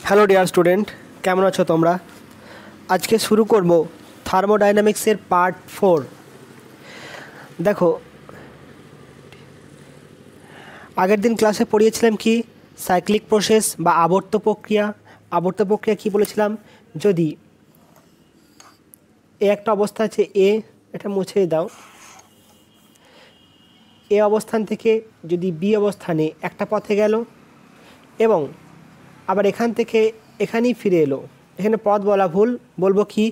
Hello dear student, কেমন আছো তোমরা? আজকে শুরু করব থার্মোডাইনামিক্সের পার্ট 4। দেখো, আগের দিন ক্লাসে পড়িয়েছিলাম কি সাইক্লিক প্রসেস বা আবর্ত প্রক্রিয়া। আবর্ত প্রক্রিয়া কি বলেছিলাম? যদি এ একটা অবস্থা আছে, এটা মুছে দাও, এ অবস্থান থেকে যদি বি অবস্থানে একটা পথে গেল এবং আবার এখান থেকে এখানেই ফিরে এলো। এখানে পথ বলা ভুল, বলবো কি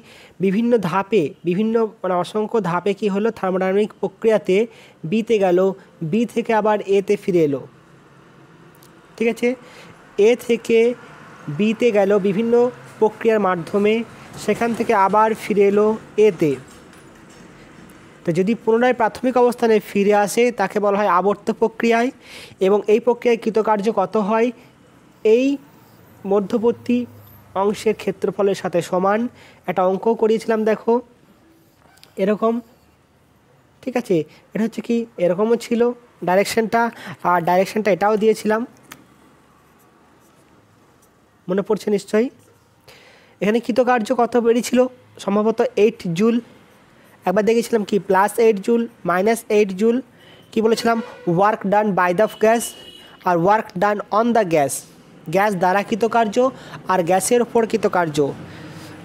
বিভিন্ন ধাপে, অসংখ্য ধাপে কি হলো, থার্মোডাইনামিক প্রক্রিয়াতে বিতে গেল, বি থেকে আবার এতে ফিরে এলো। ঠিক আছে, এ থেকে বিতে গেল বিভিন্ন প্রক্রিয়ার মাধ্যমে, সেখান থেকে আবার ফিরে এলো এতে। তো যদি পুনরায় প্রাথমিক অবস্থানে ফিরে আসে তাকে বলা হয় আবর্ত প্রক্রিয়ায়, এবং এই প্রক্রিয়ায় কৃতকার্য কত হয়? এই মধ্যবর্তী অংশের ক্ষেত্রফলের সাথে সমান। একটা অঙ্ক করিয়েছিলাম, দেখো এরকম। ঠিক আছে, এটা হচ্ছে কি এরকমও ছিল ডাইরেকশনটা, আর ডাইরেকশনটা এটাও দিয়েছিলাম, মনে পড়ছে নিশ্চয়ই। এখানে কৃতকার্য কত বেরিয়েছিল? সম্ভবত 8 জুল। একবার দেখেছিলাম কি +8 জুল, -8 জুল। কি বলেছিলাম? Work done by the gas আর work done on the gas. Gas দ্বারা কৃতকার্য আর গ্যাসের ওপর কৃতকার্য।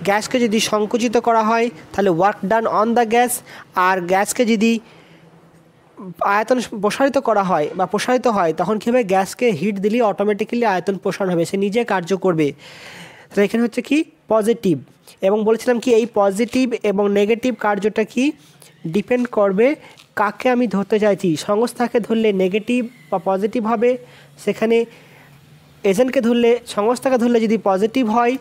গ্যাসকে যদি সংকুচিত করা হয় তাহলে work done on the gas, আর গ্যাসকে যদি আয়তন প্রসারিত করা হয় বা প্রসারিত হয় তখন কী হবে? গ্যাসকে হিট দিলে অটোমেটিক্যালি আয়তন প্রসারণ হবে, সে নিজে কার্য করবে। তাহলে এখানে হচ্ছে কি পজিটিভ, এবং বলেছিলাম কি এই পজিটিভ এবং নেগেটিভ কার্যটা কি ডিপেন্ড করবে কাকে আমি ধরতে চাইছি। সংস্থাকে ধরলে নেগেটিভ বা পজিটিভ হবে, সেখানে এজেন্টকে ধরলে, সংস্থাকে ধরলে যদি পজিটিভ হয়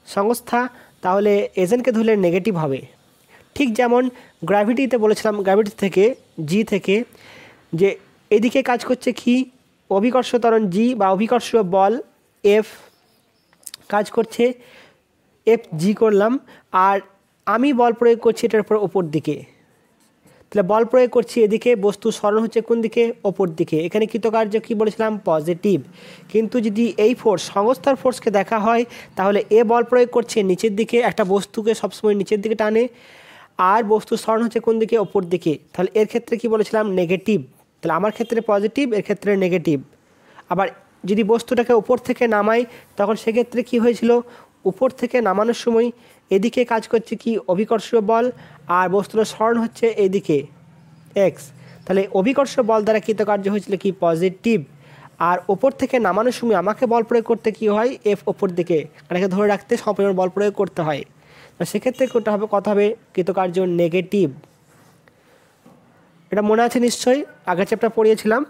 সংস্থা, তাহলে এজেন্টকে ধরলে নেগেটিভ হবে। ঠিক যেমন গ্র্যাভিটিতে বলেছিলাম, গ্র্যাভিটি থেকে জি থেকে যে এদিকে কাজ করছে কি অভিকর্ষ ত্বরণ জি বা অভিকর্ষীয় বল এফ কাজ করছে, এফ জি করলাম, আর আমি বল প্রয়োগ করছি এটার উপর ওপর দিকে। তাহলে বল প্রয়োগ করছি এদিকে, বস্তু সরণ হচ্ছে কোন দিকে? ওপর দিকে। এখানে কৃতকার্য কি বলেছিলাম? পজিটিভ। কিন্তু যদি এই ফোর্স সংস্থার ফোর্সকে দেখা হয় তাহলে এ বল প্রয়োগ করছে নিচের দিকে, একটা বস্তুকে সবসময় নিচের দিকে টানে, আর বস্তুর সরণ হচ্ছে কোন দিকে? ওপর দিকে। তাহলে এর ক্ষেত্রে কি বলেছিলাম? নেগেটিভ। তাহলে আমার ক্ষেত্রে পজিটিভ, এর ক্ষেত্রে নেগেটিভ। আবার যদি বস্তুটাকে উপর থেকে নামাই তখন সেক্ষেত্রে কি হয়েছিল? উপর থেকে নামানোর সময় এদিকে কাজ করছে কি অভিকর্ষীয় বল, আর বস্তুর সরণ হচ্ছে এদিকে এক্স। তাহলে অভিকর্ষীয় বল দ্বারা কৃতকার্য হয়েছিল কি পজিটিভ, আর ওপর থেকে নামানোর সময় আমাকে বল প্রয়োগ করতে কি হয়? এফ ওপর দিকে, কারণ একে ধরে রাখতে সমপরিমাণ বল প্রয়োগ করতে হয়। সেক্ষেত্রে করতে হবে কত হবে? কৃতকার্য নেগেটিভ। এটা মনে আছে নিশ্চয়ই, আগের চ্যাপ্টার পড়িয়েছিলাম।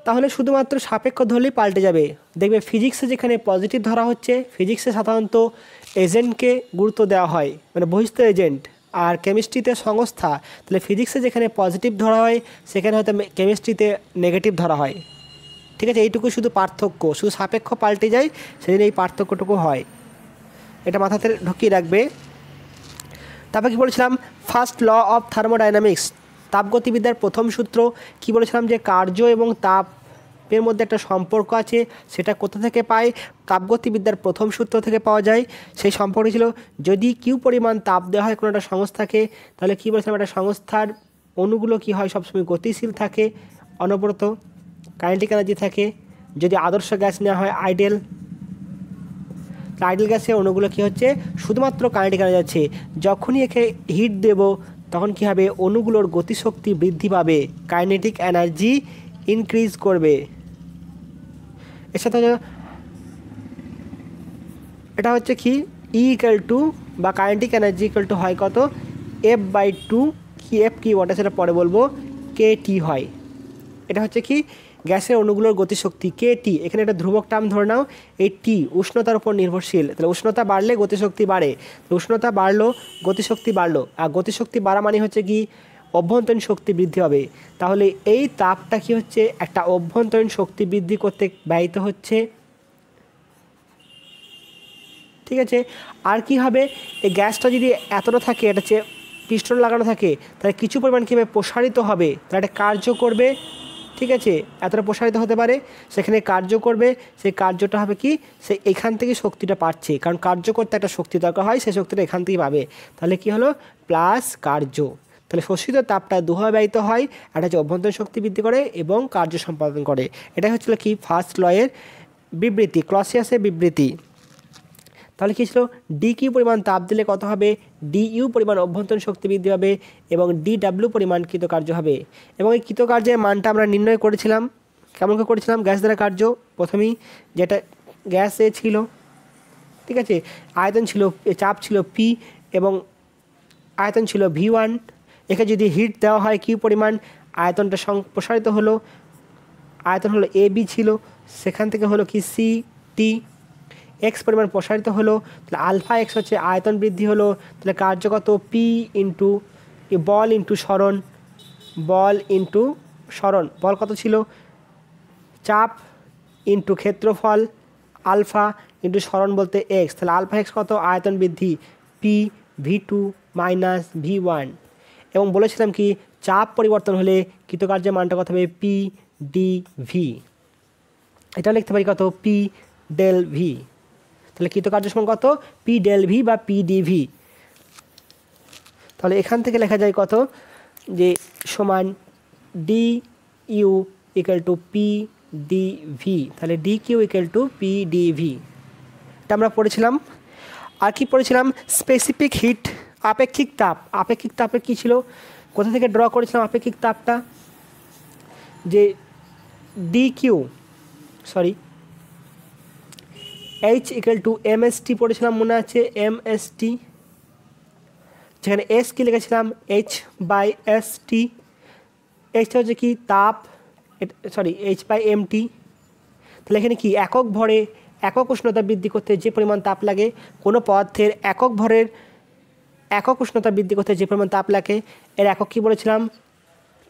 তাহলে শুধুমাত্র সাপেক্ষ ধরলেই পাল্টে যাবে। দেখবে ফিজিক্সে যেখানে পজিটিভ ধরা হচ্ছে, ফিজিক্সে সাধারণত এজেন্টকে গুরুত্ব দেওয়া হয়, মানে বহিস্থ এজেন্ট, আর কেমিস্ট্রিতে সংস্থা। তাহলে ফিজিক্সে যেখানে পজিটিভ ধরা হয় সেখানে হয়তো কেমিস্ট্রিতে নেগেটিভ ধরা হয়। ঠিক আছে, এইটুকু শুধু পার্থক্য, শুধু সাপেক্ষ পাল্টে যায়, সেদিন এই পার্থক্যটুকু হয়, এটা মাথাতে ঢুকিয়ে রাখবে। তারপর কি বলেছিলাম? ফার্স্ট ল অফ থার্মোডাইনামিক্স, তাপগতিবিদ্যার প্রথম সূত্র। কি বলেছিলাম? যে কার্য এবং তাপের মধ্যে একটা সম্পর্ক আছে, সেটা কোথা থেকে পায়? তাপগতিবিদ্যার প্রথম সূত্র থেকে পাওয়া যায়। সেই সম্পর্ক ছিল যদি কিউ পরিমাণ তাপ দেওয়া হয় কোনো একটা সংস্থাকে, তাহলে কী বলেছিলাম? একটা সংস্থার অণুগুলো কী হয়? সবসময় গতিশীল থাকে, অনবরত কাইনেটিক এনার্জি থাকে। যদি আদর্শ গ্যাস নেওয়া হয় আইডেল, আইডেল গ্যাসে অণুগুলো কী হচ্ছে? শুধুমাত্র কাইনেটিক এনার্জি আছে। যখনই একে হিট দেব তখন কী হবে? অণুগুলোর গতিশক্তি বৃদ্ধি পাবে, কাইনেটিক এনার্জি ইনক্রিজ করবে। এর সাথে এটা হচ্ছে কি E=, বা কাইনেটিক এনার্জি ইকুয়াল টু হয় কত? F/2। কি এফ কি ওটা সেটা পরে বলবো, KT হয়। এটা হচ্ছে কি গ্যাসের অণুগুলোর গতিশক্তি KT। এখানে একটা ধ্রুবক টার্ম ধরে নাও, এই টি উষ্ণতার উপর নির্ভরশীল। তাহলে উষ্ণতা বাড়লে গতিশক্তি বাড়ে, উষ্ণতা বাড়লো গতিশক্তি বাড়লো, আর গতিশক্তি বাড়া মানে হচ্ছে কি অভ্যন্তরীণ শক্তি বৃদ্ধি হবে। তাহলে এই তাপটা কি হচ্ছে? একটা অভ্যন্তরীণ শক্তি বৃদ্ধি করতে ব্যয়িত হচ্ছে। ঠিক আছে, আর কি হবে? এই গ্যাসটা যদি এতটা থাকে, এটা পিস্টন লাগানো থাকে, তাহলে কিছু পরিমাণ কীভাবে প্রসারিত হবে, তাহলে একটা কার্য করবে ঠিক আছে, এতটা প্রসারিত হতে পারে, সেখানে কার্য করবে, সেই কার্যটা হবে কি, সে এখান থেকে শক্তিটা পাচ্ছে, কারণ কার্য করতে একটা শক্তি দরকার হয়, সেই শক্তিটা এখান থেকেই পাবে। তাহলে কি হলো, প্লাস কার্য। তাহলে শোষিত তাপটা দুভাবে ব্যয়িত হয়, একটা হচ্ছে অভ্যন্তরীণ শক্তি বৃদ্ধি করে এবং কার্য সম্পাদন করে। এটাই হচ্ছিল কি ফার্স্ট লয়ের বিবৃতি, ক্লসিয়াসের বিবৃতি। তাহলে কী ছিল, ডি কিউ পরিমাণ তাপ দিলে কত হবে, ডি ইউ পরিমাণ অভ্যন্তরীণ শক্তি বৃদ্ধি হবে এবং ডি ডাব্লিউ পরিমাণ কৃতকার্য হবে। এবং এই কৃতকার্যের মানটা আমরা নির্ণয় করেছিলাম, কেমন করে করেছিলাম, গ্যাস দ্বারা কার্য প্রথমেই, যেটা গ্যাসে ছিল, ঠিক আছে, আয়তন ছিল, চাপ ছিল পি এবং আয়তন ছিল V1। একে যদি হিট দেওয়া হয় কিউ পরিমাণ, আয়তনটা প্রসারিত হলো, আয়তন হলো AB ছিল, সেখান থেকে হলো কি CT, এক্স পরিমাণ প্রসারিত হলো, তাহলে আলফা এক্স হচ্ছে আয়তন বৃদ্ধি হলো, তাহলে কার্যকত পি ইন্টু বল ইন্টু সরণ, বল ইন্টু সরণ, বল কত ছিল, চাপ ইন্টু ক্ষেত্রফল আলফা ইন্টু সরণ বলতে এক্স, তাহলে আলফা এক্স কত, আয়তন বৃদ্ধি পি V2 মাইনাস V1। এবং বলেছিলাম কি চাপ পরিবর্তন হলে কৃতকার্যের মানটা কত হবে, পি ডি ভি। এটা লিখতে পারি কত, পি ডেল ভি। তাহলে কৃতকার্য সমান কত, পি ডেল ভি বা পি ডি ভি। তাহলে এখান থেকে লেখা যায় কত, যে সমান D U equal to P D V. তাহলে D Q equal to P D V, এটা আমরা পড়েছিলাম। আর কি পড়েছিলাম, স্পেসিফিক হিট, আপেক্ষিক তাপ। আপেক্ষিক তাপের কী ছিল, কোথা থেকে ড্র করেছিলাম আপেক্ষিক তাপটা, যে D Q sorry H equal to MST পড়েছিলাম, মনে আছে এমএসটি, যেখানে এস কি লিখেছিলাম এইচ বাই এস টি। এইচটা হচ্ছে কি তাপ, সরি এইচ বাই এমটি। তাহলে এখানে কি একক ভরে একক উষ্ণতা বৃদ্ধি করতে যে পরিমাণ তাপ লাগে, কোনো পদার্থের একক ভরের একক উষ্ণতা বৃদ্ধি করতে যে পরিমাণ তাপ লাগে, এর একক কী বলেছিলাম,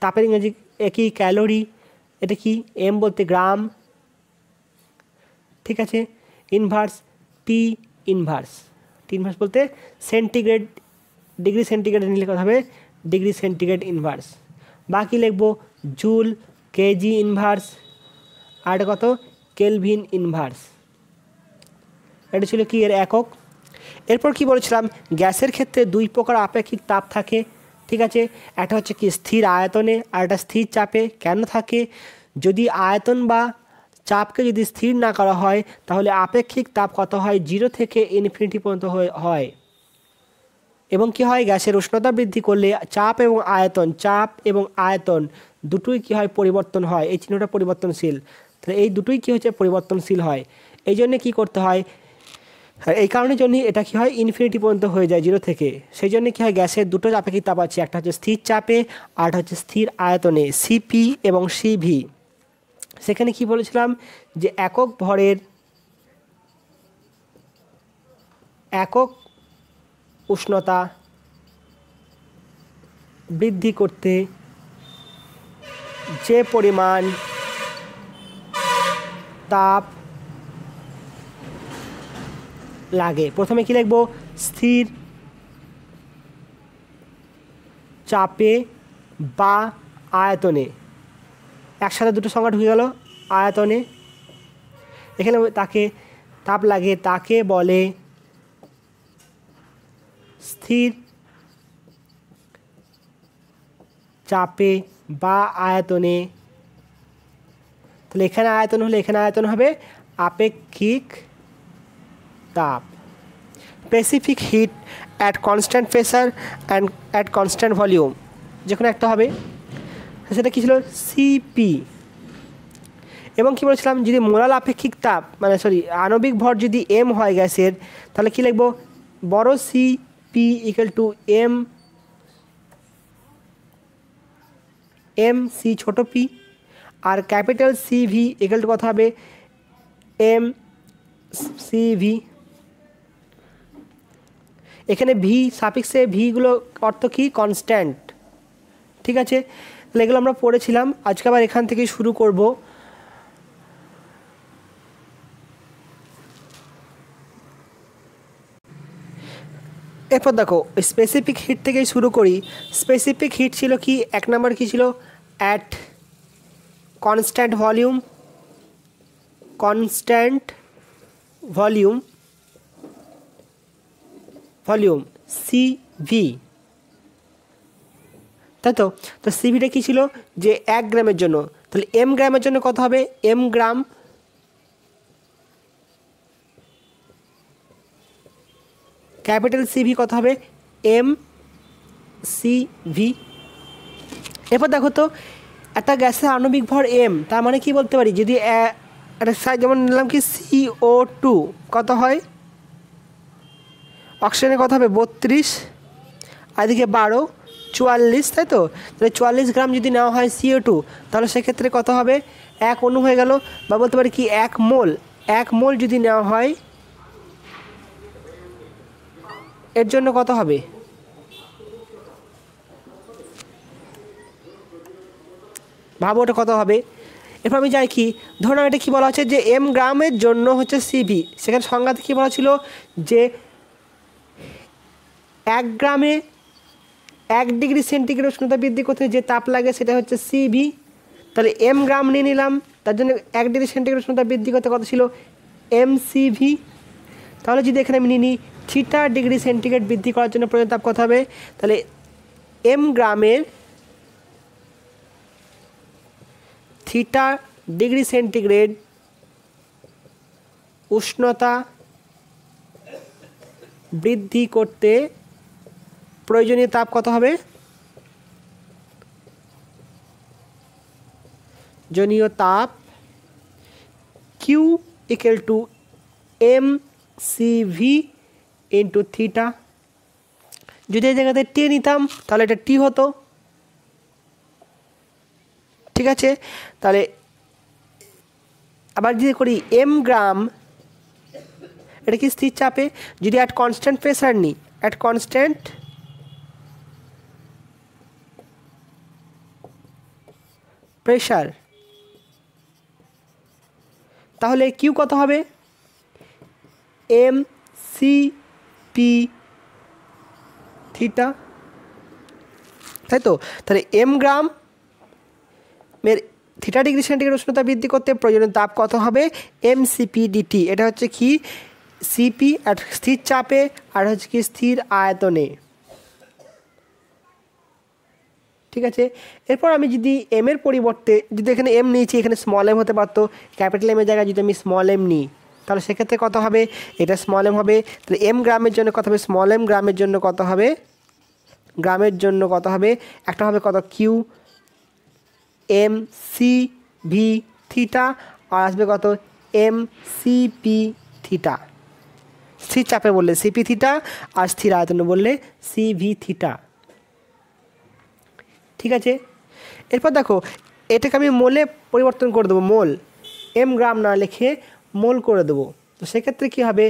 তাপের ইংরেজি একই ক্যালোরি, এটা কি এম বলতে গ্রাম, ঠিক আছে, ইনভার্স টি ইনভার্স, টি ইনভার্স বলতে সেন্টিগ্রেড, ডিগ্রি সেন্টিগ্রেড নিলে কথা হবে ডিগ্রি সেন্টিগ্রেড ইনভার্স। বাকি লিখব জুল, কেজি ইনভার্স, আর কত কেলভিন ইনভার্স। এটা ছিল কি এর একক। এরপর কি বলেছিলাম, গ্যাসের ক্ষেত্রে দুই প্রকার আপেক্ষিক তাপ থাকে, ঠিক আছে, একটা হচ্ছে কি স্থির আয়তনে আর একটা স্থির চাপে। কেন থাকে, যদি আয়তন বা চাপকে যদি স্থির না করা হয় তাহলে আপেক্ষিক তাপ কত হয়, 0 থেকে ইনফিনিটি পর্যন্ত হয়। এবং কি হয়, গ্যাসের উষ্ণতা বৃদ্ধি করলে চাপ এবং আয়তন দুটোই কি হয়, পরিবর্তন হয়, এই চিহ্নটা পরিবর্তনশীল। তাহলে এই দুটোই কি হচ্ছে, পরিবর্তনশীল হয়। এই জন্যে কী করতে হয়, এই কারণের জন্যই এটা কী হয়, ইনফিনিটি পর্যন্ত হয়ে যায় 0 থেকে। সেই জন্য কী হয়, গ্যাসের দুটো আপেক্ষিক তাপ আছে, একটা হচ্ছে স্থির চাপে আর একটা হচ্ছে স্থির আয়তনে, সিপি এবং সিভি। সেখানে কি বলেছিলাম, যে একক ভরের একক উষ্ণতা বৃদ্ধি করতে যে পরিমাণ তাপ লাগে, প্রথমে কি লিখব, স্থির চাপে বা আয়তনে, একসাথে দুটো সংখ্যা ঢুকে গেল, আয়তনে, এখানে তাকে তাপ লাগে তাকে বলে স্থির চাপে বা আয়তনে। তাহলে এখানে আয়তন হলে এখানে আয়তন হবে আপেক্ষিক তাপ। Specific hit at constant pressure and at constant volume, যে কোনো একটা হবে, সেটা কী ছিল, সিপি। এবং কী বলেছিলাম, যদি মোলাল আপেক্ষিক তাপ আণবিক ভর যদি এম হয় গ্যাসের, তাহলে কী লিখব, বড় C P equal to M C ছোটো পি, আর capital C V equal to কথা হবে এম সি ভি। এখানে ভি সাফিক্সে ভিগুলো অর্থ কি, কনস্ট্যান্ট, ঠিক আছে। তাহলে এগুলো আমরা পড়েছিলাম, আজকে আবার এখান থেকে শুরু করব। এরপর দেখো স্পেসিফিক হিট থেকেই শুরু করি। স্পেসিফিক হিট ছিল কি, এক নম্বর কী ছিল, অ্যাট কনস্ট্যান্ট ভলিউম সিভি, তাই তো। তো সিভিটা কী ছিল, যে 1 গ্রামের জন্য, তাহলে এম গ্রামের জন্য কত হবে, এম গ্রাম, ক্যাপিটাল সিভি কত হবে, এম সিভি। এরপর দেখো তো, একটা গ্যাসের আণবিক ভর এম, তার মানে কি বলতে পারি, যদি একটা সাইজ যেমন নিলাম কি CO2 কত হয়, অক্সিজেনের কত হবে 32, আর এদিকে 12, 44, তাই তো। তাহলে 44 গ্রাম যদি নেওয়া হয় CO2, তাহলে সেক্ষেত্রে কত হবে, 1 অণু হয়ে গেল, বা বলতে পারি কি 1 মোল যদি নেওয়া হয়, এর জন্য কত হবে, ভাবো ওটা কত হবে। এরপর আমি যাই কি, ধরুন এটা কী বলা হচ্ছে, যে এম গ্রামের জন্য হচ্ছে সিভি, সেখানে সংজ্ঞাতে কী বলা ছিল, যে 1 গ্রামে 1 ডিগ্রি সেন্টিগ্রেড উষ্ণতা বৃদ্ধি করতে যে তাপ লাগে সেটা হচ্ছে সিভি। তাহলে এম গ্রাম নিয়ে নিলাম, তার জন্য 1 ডিগ্রি সেন্টিগ্রেড উষ্ণতা বৃদ্ধি করতে কত ছিল, এমসিভি। তাহলে যদি এখানে আমি নিই থিটা ডিগ্রি সেন্টিগ্রেড বৃদ্ধি করার জন্য প্রয়োজন তাপ কত হবে, তাহলে এম গ্রামের থিটা ডিগ্রি সেন্টিগ্রেড উষ্ণতা বৃদ্ধি করতে প্রয়োজনীয় তাপ কত হবে, জনীয় তাপ Q equal to M CV into theta. যদি এই জায়গাতে টি নিতাম তাহলে এটা টি হতো, ঠিক আছে। তাহলে আবার যদি করি এম গ্রাম, এটা কি স্থির চাপে, যদি অ্যাট কনস্ট্যান্ট প্রেসার নিই, অ্যাট কনস্ট্যান্ট প্রেসার, তাহলে কিউ কত হবে, এম সি পি থিটা, তাই তো। তাহলে এম গ্রাম এর থিটা ডিগ্রি সেন্টিগ্রেড উষ্ণতা বৃদ্ধি করতে প্রয়োজনীয় তাপ কত হবে, এমসিপি ডিটি। এটা হচ্ছে কি সিপি আর স্থির চাপে, আর হচ্ছে কি স্থির আয়তনে, ঠিক আছে। এরপর আমি যদি এম এর পরিবর্তে, যদি এখানে এম নিয়েছি, এখানে স্মল এম হতে পারতো, ক্যাপিটাল এম এর জায়গায় যদি আমি স্মল এম নিই, তাহলে সেক্ষেত্রে কত হবে, এটা স্মল এম হবে। তাহলে এম গ্রামের জন্য কত হবে, স্মল এম গ্রামের জন্য কত হবে, গ্রামের জন্য কত হবে, একটা হবে কত Q M C V theta, আর আসবে কত এম সিপি থিটা। স্থির চাপে বললে সিপি থিটা, আর স্থির আয়তনে বললে সিভি থিটা, ঠিক আছে। এরপর দেখো, এটাকে আমি মোলে পরিবর্তন করে দেবো, মোল, এম গ্রাম না লিখে মোল করে দেবো। তো সেক্ষেত্রে কী হবে,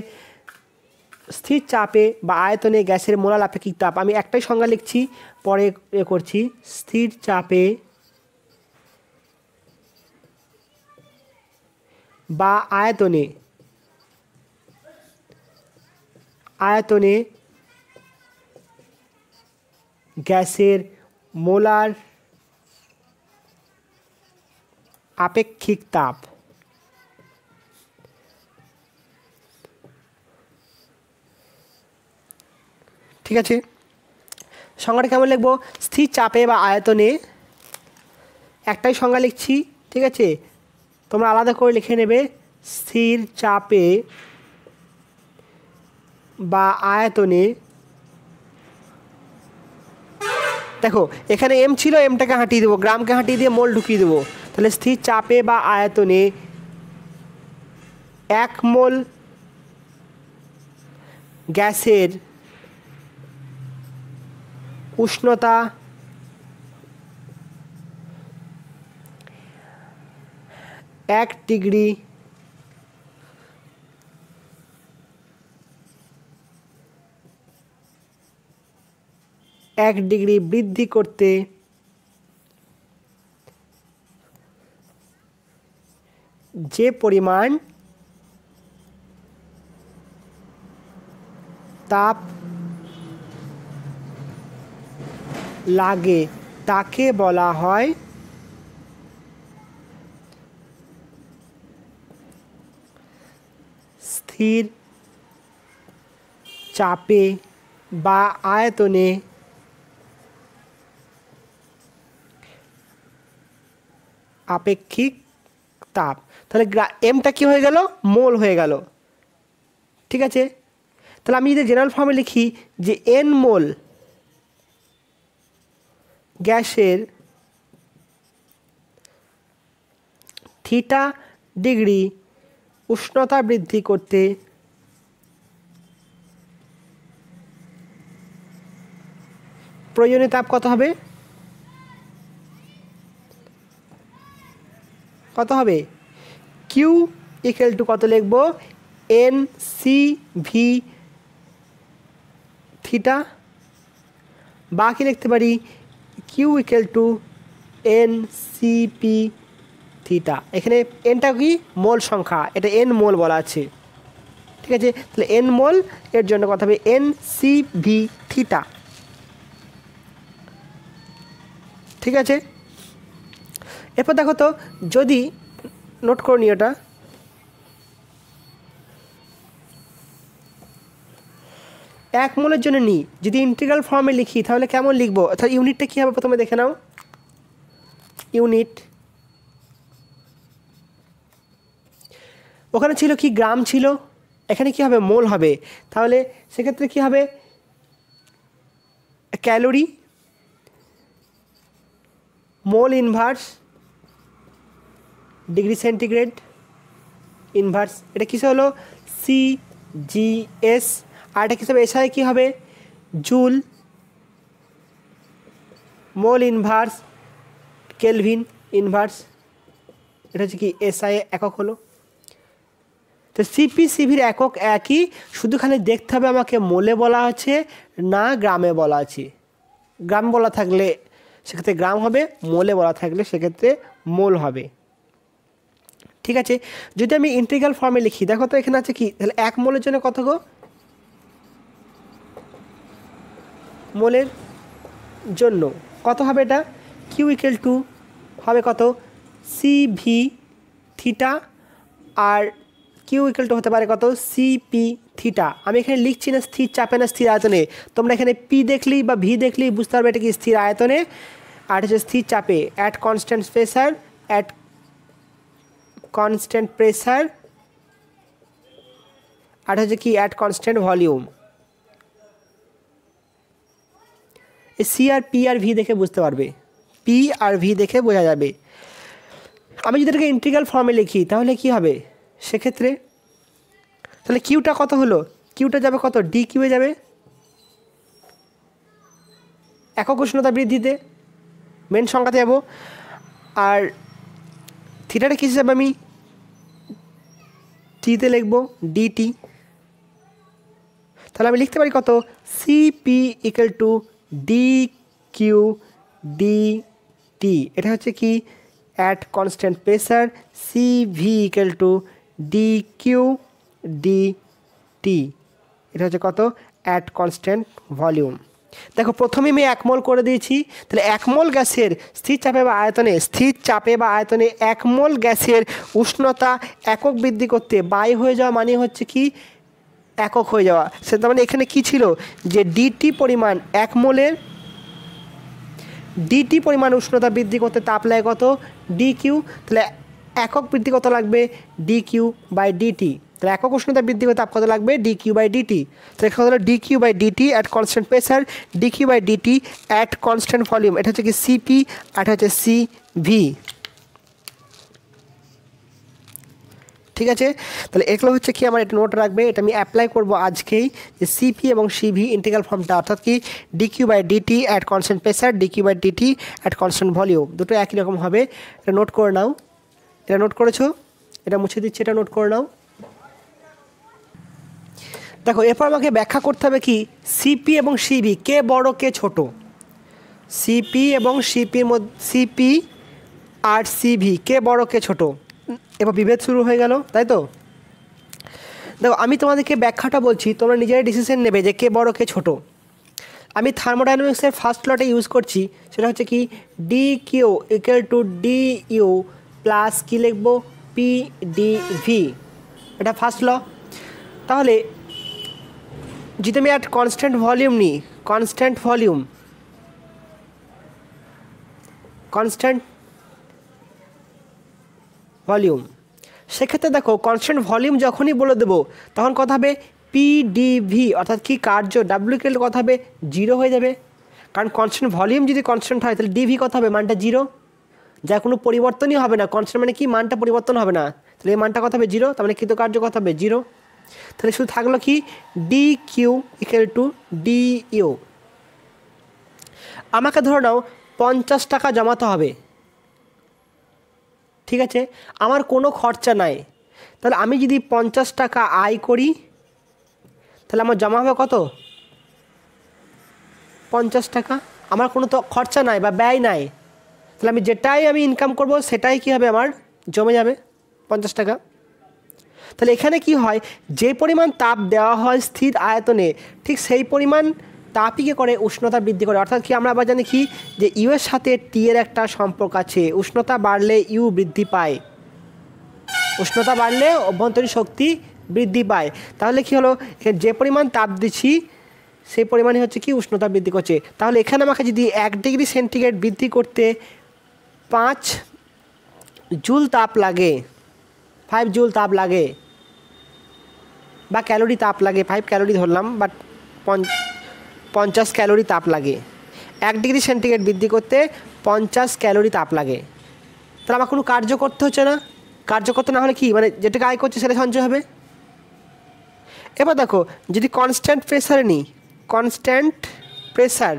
স্থির চাপে বা আয়তনে গ্যাসের মোলার আপেক্ষিক তাপ, আমি একটাই সংজ্ঞা লিখছি, পরে করছি, স্থির চাপে বা আয়তনে গ্যাসের মোলার আপেক্ষিক তাপ, ঠিক আছে। সংজ্ঞাটা কেমন লিখবো, স্থির চাপে বা আয়তনে, একটাই সংজ্ঞা লিখছি, ঠিক আছে, তোমরা আলাদা করে লিখে নেবে, স্থির চাপে বা আয়তনে, দেখো এখানে এম ছিল, এমটাকে হাঁটিয়ে দেবো, গ্রামকে হাঁটিয়ে দিয়ে মোল ঢুকিয়ে দেবো, তাহলে স্থির চাপে বা আয়তনে 1 মোল গ্যাসের উষ্ণতা 1 ডিগ্রি বৃদ্ধি করতে যে পরিমাণ তাপ লাগে তাকে বলা হয় স্থির চাপে বা আয়তনে আপেক্ষিক তাপ। তাহলে এমটা কি হয়ে গেল, মোল হয়ে গেল। ঠিক আছে, তাহলে আমি যদি জেনারেল ফর্মে লিখি যে এন মোল গ্যাসের থিটা ডিগ্রি উষ্ণতা বৃদ্ধি করতে প্রয়োজনীয় তাপ কত হবে, কত হবে, কিউ ইকুয়াল টু কত লিখব, এন সি ভি থিটা, বা কি লিখতে পারি Q equal to N C P theta. এখানে এনটা কি মোল সংখ্যা, এটা এন মোল বলা আছে। ঠিক আছে, তাহলে এন মোল এর জন্য কথা হবে এন সি ভি থিটা। ঠিক আছে, এরপর দেখো তো, যদি নোট করে নি ওটা, এক মোলের জন্য নিই, যদি ইন্টিগ্রাল ফর্মে লিখি তাহলে কেমন লিখবো, অর্থাৎ ইউনিটটা কী হবে প্রথমে দেখে নাও। ইউনিট ওখানে ছিল কি গ্রাম ছিল, এখানে কি হবে মোল হবে, তাহলে সেক্ষেত্রে কি হবে calorie mole inverse degree centigrade inverse, এটা কিসে হলো সি জি এস, আর এটা কিসে হবে এসআই কী হবে joule mole inverse kelvin inverse, এটা হচ্ছে কি এসআই একক হলো। তো সিপি সিভির একক একই, শুধুখানি দেখতে হবে আমাকে মোলে বলা আছে না গ্রামে বলা আছে। গ্রাম বলা থাকলে সেক্ষেত্রে গ্রাম হবে, মোলে বলা থাকলে সেক্ষেত্রে মোল হবে। ঠিক আছে, যদি আমি ইন্টিগ্রাল ফর্মে লিখি, দেখো তো এখানে আছে কি, তাহলে এক মোলের জন্য কত গো, মোলের জন্য কত হবে, এটা কিউ ইকুয়াল টু হবে কত সি ভি থিটা, আর কিউ ইকুয়াল টু হতে পারে কত সিপি থিটা। আমি এখানে লিখছি না স্থির চাপে না স্থির আয়তনে, তোমরা এখানে পি দেখলেই বা ভি দেখলেই বুঝতে পারবে এটা কি স্থির আয়তনে, আর হচ্ছে স্থির চাপে at constant pressure, at constant pressure, আর হচ্ছে কি অ্যাট কনস্ট্যান্ট ভলিউম। এই সি আর পি আর ভি দেখে বুঝতে পারবে, পি আর ভি দেখে বোঝা যাবে। আমি যদি এটাকে ইন্টিগ্রাল ফর্মে লিখি তাহলে কি হবে, সেক্ষেত্রে তাহলে কিউটা কত হলো, কিউটা যাবে কত ডি কিউয়ে যাবে একক উষ্ণতা বৃদ্ধিতে মেন সংখ্যাতে যাব, আর থিটাটা কী হিসাবে আমি টিতে লিখব ডিটি, তাহলে আমি লিখতে পারি কত CP equal to D Q D T, এটা হচ্ছে কি at constant pressure, C V equal to D Q D T, এটা হচ্ছে কত অ্যাট কনস্ট্যান্ট ভলিউম। দেখো প্রথমে আমি এক মোল করে দিয়েছি, তাহলে এক মোল গ্যাসের স্থির চাপে বা আয়তনে এক মোল গ্যাসের উষ্ণতা একক বৃদ্ধি করতে বায়ু হয়ে যাওয়া মানে হচ্ছে কি একক হয়ে যাওয়া। সেটা মানে এখানে কি ছিল যে ডিটি পরিমাণ এক মোলের ডিটি পরিমাণ উষ্ণতা বৃদ্ধি করতে তাপ লাগে কত ডি কিউ, তাহলে একক বৃদ্ধি কত লাগবে ডি কিউ বাই ডিটি, তাহলে একক উষ্ণতা বৃদ্ধি করতে তাপ কত লাগবে ডি কিউ বাই ডিটি, তাহলে এখানে হলো D Q by DT at constant pressure, D Q by DT at constant volume, এটা হচ্ছে কি সিপি আর এটা হচ্ছে সি ভি। ঠিক আছে, তাহলে এগুলো হচ্ছে কি আমার এটা নোট রাখবে, এটা আমি অ্যাপ্লাই করব আজকেই, যে সিপি এবং সিভি ইন্টিগ্রাল ফর্মটা, অর্থাৎ কি DQ by DT at constant pressure, DQ by DT at constant volume, দুটো একই রকম হবে। এটা নোট করে নাও, এটা নোট করেছো, এটা মুছে দিচ্ছি, এটা নোট করে নাও। দেখো এরপর আমাকে ব্যাখ্যা করতে হবে কি সিপি এবং সিভি কে বড় কে ছোট, সিপি এবং সিপির মধ্যে সিপি আর সিভি কে বড় কে ছোট, এবার বিভেদ শুরু হয়ে গেল, তাই তো। দেখো আমি তোমাদেরকে ব্যাখ্যাটা বলছি, তোমরা নিজেরাই ডিসিশন নেবে যে কে বড় কে ছোট। আমি থার্মোডাইনামিক্সের ফার্স্ট লটা ইউজ করছি, সেটা হচ্ছে কি D Q equal to D U plus কী লিখবো পি ডি ভি, এটা ফার্স্ট ল। তাহলে যদি আমি একটা কনস্ট্যান্ট ভলিউম নিই, কনস্ট্যান্ট ভলিউম সেক্ষেত্রে দেখো কনস্ট্যান্ট ভলিউম যখনই বলে দেবো তখন কথা হবে পিডিভি, অর্থাৎ কি কার্য ডাব্লিউ ইকুয়াল টু কথা হবে 0 হয়ে যাবে। কারণ কনস্ট্যান্ট ভলিউম যদি কনস্ট্যান্ট হয় তাহলে ডিভি কথা হবে মানটা 0, যার কোনো পরিবর্তনই হবে না। কনস্ট্যান্ট মানে কি মানটা পরিবর্তন হবে না, তাহলে এই মানটা কথা হবে 0, তার মানে কৃতকার্য কথা হবে 0। তাহলে শুধু থাকলো কি D Q equal to D U. আমাকে ধরে নাও 50 টাকা জমাতে হবে, ঠিক আছে, আমার কোনো খরচা নাই। তাহলে আমি যদি 50 টাকা আয় করি তাহলে আমার জমা হবে কত? 50 টাকা। আমার কোনো তো খরচা নাই বা ব্যয় নাই, তাহলে আমি যেটাই আমি ইনকাম করব সেটাই কী হবে, আমার জমে যাবে 50 টাকা। তাহলে এখানে কি হয়, যে পরিমাণ তাপ দেওয়া হয় স্থির আয়তনে ঠিক সেই পরিমাণ তাপই কী করে উষ্ণতা বৃদ্ধি করে। অর্থাৎ কি আমরা আবার জানি কি যে ইউ এর সাথে টি এর একটা সম্পর্ক আছে, উষ্ণতা বাড়লে ইউ বৃদ্ধি পায়, উষ্ণতা বাড়লে অভ্যন্তরীণ শক্তি বৃদ্ধি পায়। তাহলে কি হলো, যে পরিমাণ তাপ দিচ্ছি সেই পরিমাণে হচ্ছে কি উষ্ণতা বৃদ্ধি করছে। তাহলে এখানে আমাকে যদি 1 ডিগ্রি সেন্টিগ্রেড বৃদ্ধি করতে 5 জুল তাপ লাগে, 5 জুল তাপ লাগে বা ক্যালোরি তাপ লাগে, 5 ক্যালোরি ধরলাম, বাট 50 ক্যালোরি তাপ লাগে। 1 ডিগ্রি সেন্টিগ্রেড বৃদ্ধি করতে 50 ক্যালোরি তাপ লাগে। তাহলে আমার কোনো কার্য করতে হচ্ছে না, কার্য করতে না হলে কি মানে যেটাকে আয় করছে সেটা সঞ্চয় হবে। এবার দেখো যদি কনস্ট্যান্ট প্রেসারে নিই, কনস্ট্যান্ট প্রেসার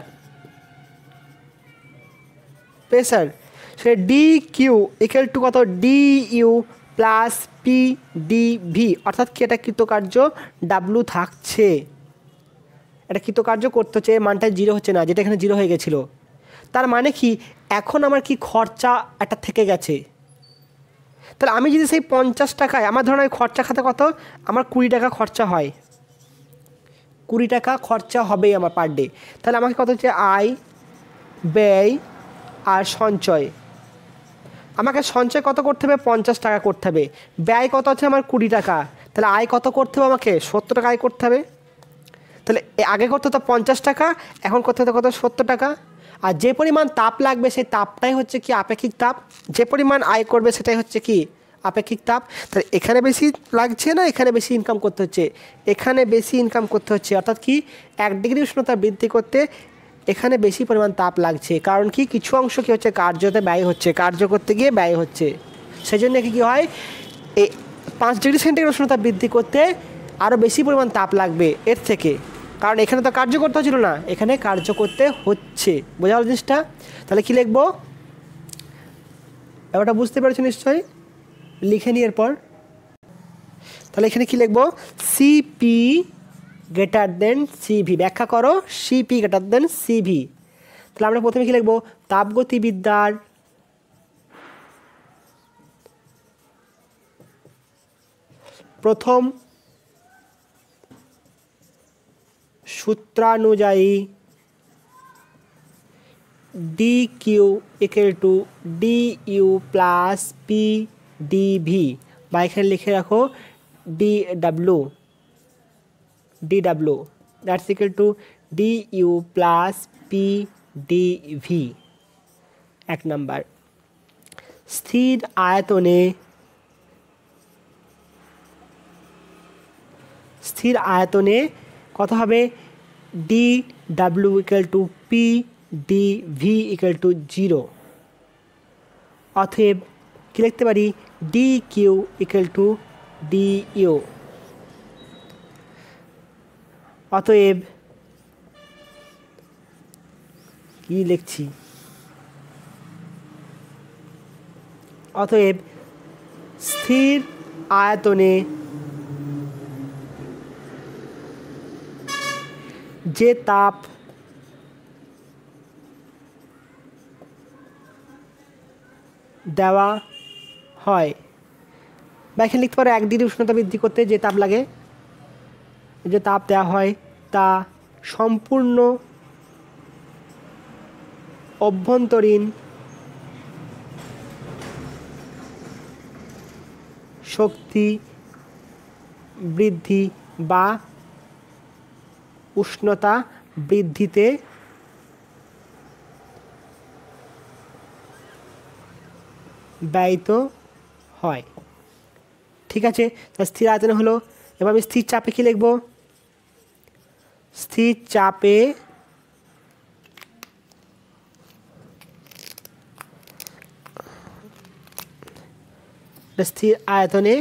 সে ডি কিউ ইকুয়াল টু কত D U plus P D V, অর্থাৎ কি এটা কৃতকার্য ডাব্লু থাকছে, এটা কৃতকার্য করতে হচ্ছে, মানটা 0 হচ্ছে না, যেটা এখানে 0 হয়ে গেছিলো। তার মানে কি এখন আমার কি খরচা একটা থেকে গেছে। তাহলে আমি যদি সেই 50 টাকায় আমার ধরুন ওই খরচা খাতে কত, আমার 20 টাকা খরচা হয়, 20 টাকা খরচা হবেই আমার পার ডে। তাহলে আমাকে কত হচ্ছে আয়, ব্যয় আর সঞ্চয়। আমাকে সঞ্চয় কত করতে হবে, 50 টাকা করতে হবে। ব্যয় কত আছে আমার 20 টাকা, তাহলে আয় কত করতে হবে, আমাকে 70 টাকা আয় করতে হবে। তাহলে আগে করতে হতো 50 টাকা, এখন করতে হতো কত 70 টাকা। আর যে পরিমাণ তাপ লাগবে সেই তাপটাই হচ্ছে কি আপেক্ষিক তাপ, যে পরিমাণ আয় করবে সেটাই হচ্ছে কি আপেক্ষিক তাপ। তাহলে এখানে বেশি লাগছে না, এখানে বেশি ইনকাম করতে হচ্ছে, এখানে বেশি ইনকাম করতে হচ্ছে, অর্থাৎ কি 1 ডিগ্রি উষ্ণতা বৃদ্ধি করতে এখানে বেশি পরিমাণ তাপ লাগছে। কারণ কি কিছু অংশ কী হচ্ছে কার্যতে ব্যয় হচ্ছে, কার্য করতে গিয়ে ব্যয় হচ্ছে, সেই জন্য কী হয় এই 5 ডিগ্রি সেন্টিগ্রেড উষ্ণতা বৃদ্ধি করতে আরও বেশি পরিমাণ তাপ লাগবে এর থেকে, কারণ এখানে তো কার্য করতে হচ্ছিল না, এখানে কার্য করতে হচ্ছে। বোঝা গেল জিনিসটা? তাহলে কী লিখবো, ব্যাপারটা বুঝতে পেরেছো নিশ্চয়ই, লিখে নিই এরপর। তাহলে এখানে কী লিখবো, সিপি গ্রেটার দেন সিভি, ব্যাখ্যা করো সিপি গ্রেটার দেন সিভি। তাহলে আমরা প্রথমে কী লিখবো, তাপগতিবিদ্যার প্রথম সূত্রানুযায়ী D Q equal to D U plus P D V, বা এখানে লিখে রাখো D W that's equal to D U plus P D V. 1 number, স্থির আয়তনে কত হবে, D W equal to P D V equal to 0। অতএব কী লিখতে পারি, D Q equal to D U. অতএব কি লিখছি, অতএব স্থির আয়তনে যে তাপ দেওয়া হয়, বা এখানে লিখতে পারো 1 ডিগ্রি উষ্ণতা বৃদ্ধি করতে যে তাপ লাগে, যে তাপ দেওয়া হয় তা সম্পূর্ণ অভ্যন্তরীণ শক্তি বৃদ্ধি বা উষ্ণতা বৃদ্ধিতে ব্যয়িত হয়। ঠিক আছে, তা স্থির আয়তনে হলো। এবার আমি স্থির চাপে কি লিখব? স্থির চাপে স্থির আয়তনে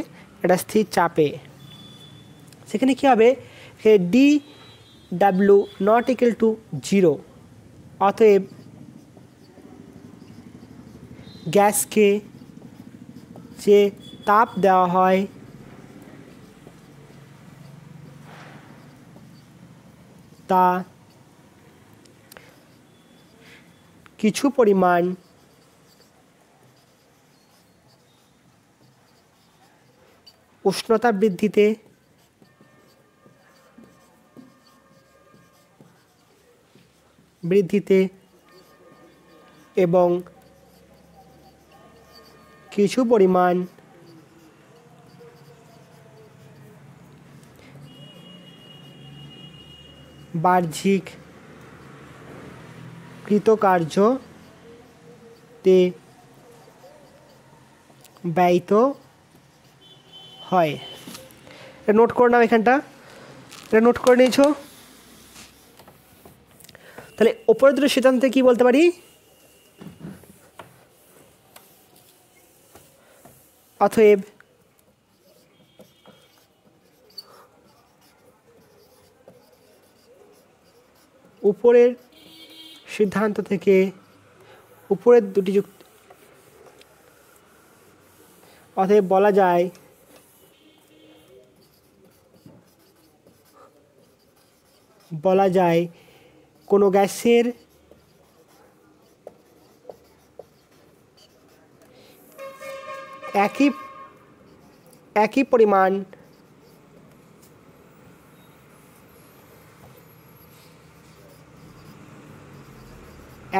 এটা স্থির চাপে, সেখানে কী হবে? D W not equal to 0। অতএব গ্যাসকে যে তাপ দেওয়া হয় তা কিছু পরিমাণ উষ্ণতা বৃদ্ধিতে এবং কিছু পরিমাণ বাহ্যিক কৃতকার্যতে ব্যয়িত হয়। এটা নোট করে নাও, এখানটা এটা নোট করে নিয়েছো। তাহলে ওপরের দুটো সিদ্ধান্তে কি বলতে পারি? অতএব উপরের সিদ্ধান্ত থেকে উপরের দুটি যুক্তি, অতএব বলা যায় কোনো গ্যাসের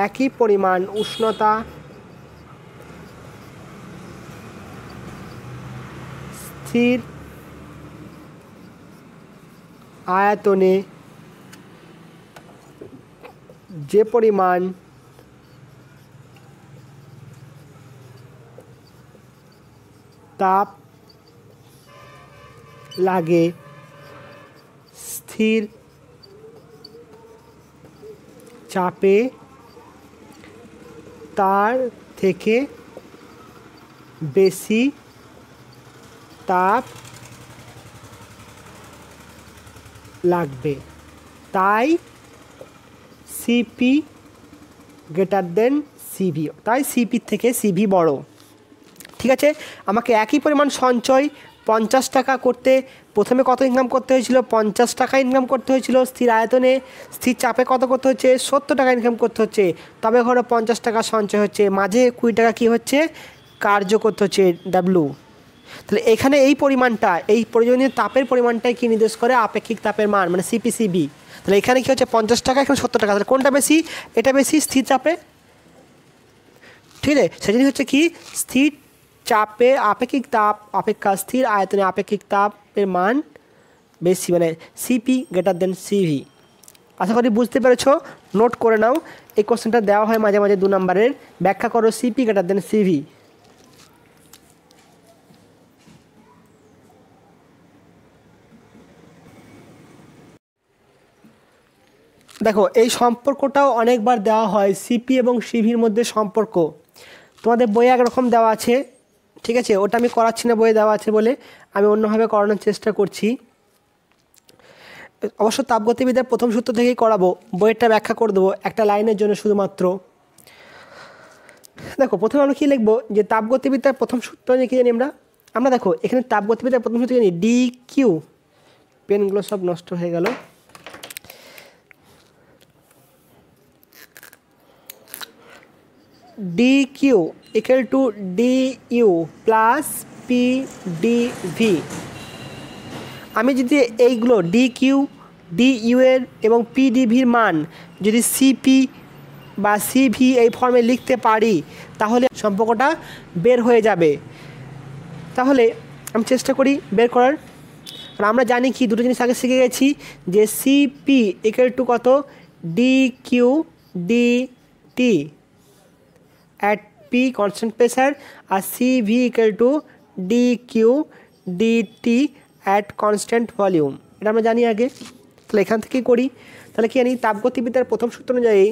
একই পরিমাণ উষ্ণতা স্থির আয়তনে যে পরিমাণ তাপ লাগে স্থির চাপে তার থেকে বেশি তাপ লাগবে, তাই সিপি গ্রেটার দেন সিভি, তাই সিপির থেকে সিভি বড়। ঠিক আছে, আমাকে একই পরিমাণ সঞ্চয় 50 টাকা করতে প্রথমে কত ইনকাম করতে হয়েছিল? 50 টাকা ইনকাম করতে হয়েছিল। স্থির আয়তনে স্থির চাপে কত করতে হচ্ছে? 70 টাকা ইনকাম করতে হচ্ছে। তবে ঘরে 50 টাকা সঞ্চয় হচ্ছে, মাঝে 20 টাকা কী হচ্ছে? কার্য করতে হচ্ছে, ডাব্লু। তাহলে এখানে এই পরিমাণটা, এই প্রয়োজনীয় তাপের পরিমাণটাই কি নির্দেশ করে? আপেক্ষিক তাপের মান, মানে সিপিসিবি। তাহলে এখানে কী হচ্ছে? 50 টাকা, এখানে 70 টাকা। তাহলে কোনটা বেশি? এটা বেশি স্থির চাপে। ঠিক আছে, সেজন্য হচ্ছে কি স্থির চাপে আপেক্ষিক তাপ অপেক্ষা স্থির আয়তনে আপেক্ষিক তাপের মান বেশি, মানে সিপি গ্রেটার দেন সিভি। আশা করি বুঝতে পেরেছো, নোট করে নাও। এই কোশ্চেনটা দেওয়া হয় মাঝে মাঝে 2 নম্বরের। ব্যাখ্যা করো সিপি গ্রেটার দেন সিভি। দেখো এই সম্পর্কটাও অনেকবার দেওয়া হয়, সিপি এবং সিভির মধ্যে সম্পর্ক। তোমাদের বইয়ে একরকম দেওয়া আছে, ঠিক আছে, ওটা আমি করাচ্ছি না, বইয়ে দেওয়া আছে বলে আমি অন্যভাবে করানোর চেষ্টা করছি। অবশ্য তাপগতিবিদ্যার প্রথম সূত্র থেকেই করাবো, বইয়েরটা ব্যাখ্যা করে দেবো একটা লাইনের জন্য শুধুমাত্র। দেখো প্রথমে আমরা কী লিখবো? যে তাপগতিবিদ্যার প্রথম সূত্র কি জানি আমরা দেখো এখানে তাপগতিবিদ্যার প্রথম সূত্র জানি ডি কিউ। পেনগুলো সব নষ্ট হয়ে গেল। D Q equal to D U plus P D V. আমি যদি এইগুলো ডি কিউ ডি ইউ এর এবং পি ডি ভির মান যদি সিপি বা সিভি এই ফর্মে লিখতে পারি তাহলে সম্পর্কটা বের হয়ে যাবে। তাহলে আমি চেষ্টা করি বের করার। কারণ আমরা জানি কি দুটো জিনিস আগে শিখে গেছি যে সিপি ইকুয়াল টু কত D Q D T at P constant pressure, আর CV equal to D Q D T at constant volume. এটা আমরা জানি আগে, তাহলে এখান থেকেই করি। তাহলে কি জানি তাপগতিবিদ্যার প্রথম সূত্র অনুযায়ী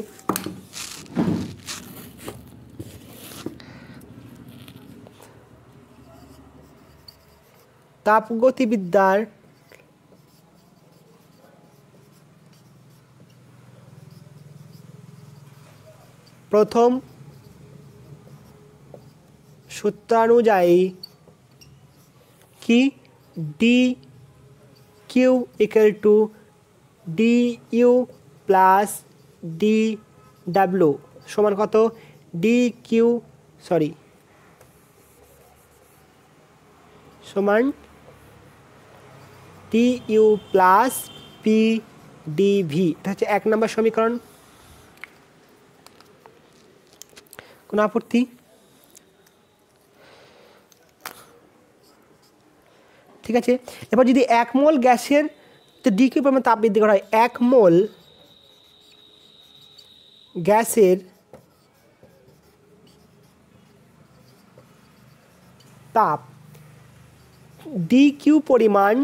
তাপগতিবিদ্যার প্রথম সূত্রানুযায়ী কি D Q equal to D U plus D W সমান কত ডি কিউ সমান D U plus P DV. এটা হচ্ছে 1 নম্বর সমীকরণ। কোনো আপত্তি? ঠিক আছে, এবার যদি 1 মোল গ্যাসের ডি কিউ পরিমাণ তাপ বৃদ্ধি করা হয়, 1 মোল গ্যাসের তাপ ডি কিউ পরিমাণ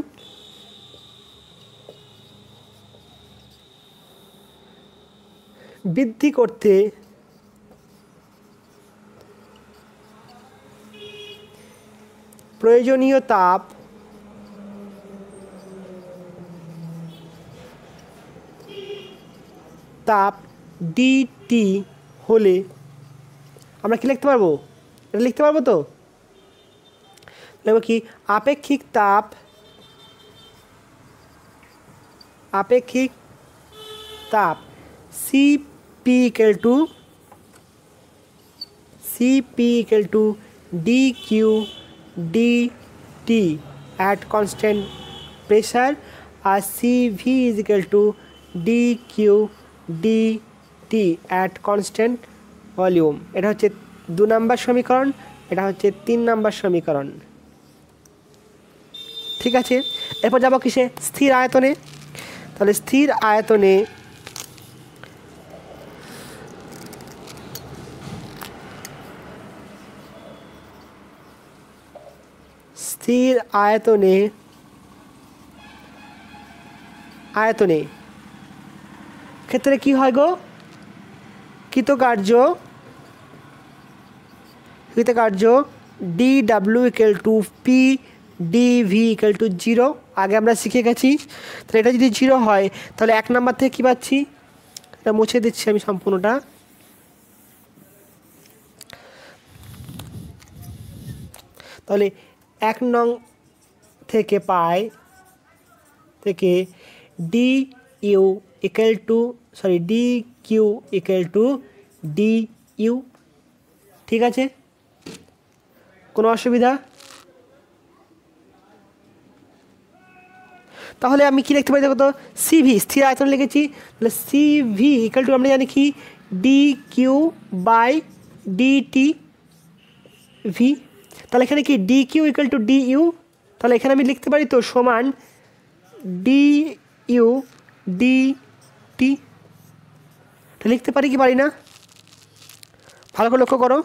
বৃদ্ধি করতে প্রয়োজনীয় তাপ ডিটি হলে আমরা কি লিখতে পারবো? এটা লিখতে পারবো তো? লিখব কি আপেক্ষিক তাপ CP equal to D Q DT at constant pressure আর CV is equal to dq dt at constant volume. এটা হচ্ছে 2 নম্বর সমীকরণ, এটা হচ্ছে 3 নম্বর সমীকরণ। ঠিক আছে, এরপর যাবো কিসে? স্থির আয়তনে। তাহলে স্থির আয়তনে ক্ষেত্রে কি হয় গো? কৃতকার্য dW equal to P DV equal to 0। আগে আমরা শিখে গেছি। তাহলে এটা যদি 0 হয় তাহলে 1 নাম্বার থেকে কী পাচ্ছি? এটা মুছে দিচ্ছি আমি সম্পূর্ণটা। তাহলে 1 নং থেকে D Q equal to D U. ঠিক আছে, কোনো অসুবিধা? তাহলে আমি কি লিখতে পারি দেখো তো? সিভি স্থির আয়তন লিখেছি, তাহলে সিভি ইকুয়াল টু আমরা জানি কি D Q by DT V. তাহলে এখানে কি D Q equal to D U, তাহলে এখানে আমি লিখতে পারি তো সমান ডি ইউ ডি টি। লিখতে পারি কি পারি না? ভালো করে লক্ষ্য করো,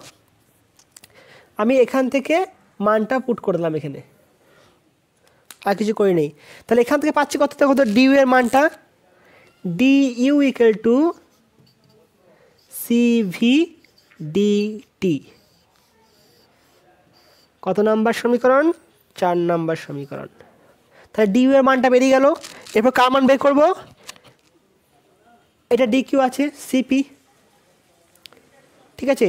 আমি এখান থেকে মানটা পুট করে দিলাম এখানে, আর কিছু করি নেই। তাহলে এখান থেকে পাচ্ছি কত? দেখো তো ডিউ এর মানটা D U equal to CV DT. কত নাম্বার সমীকরণ? 4 নাম্বার সমীকরণ। তাহলে ডিউ এর মানটা বেরিয়ে গেল। এরপর কার মান বের করব? এটা ডি কিউ আছে সিপি। ঠিক আছে,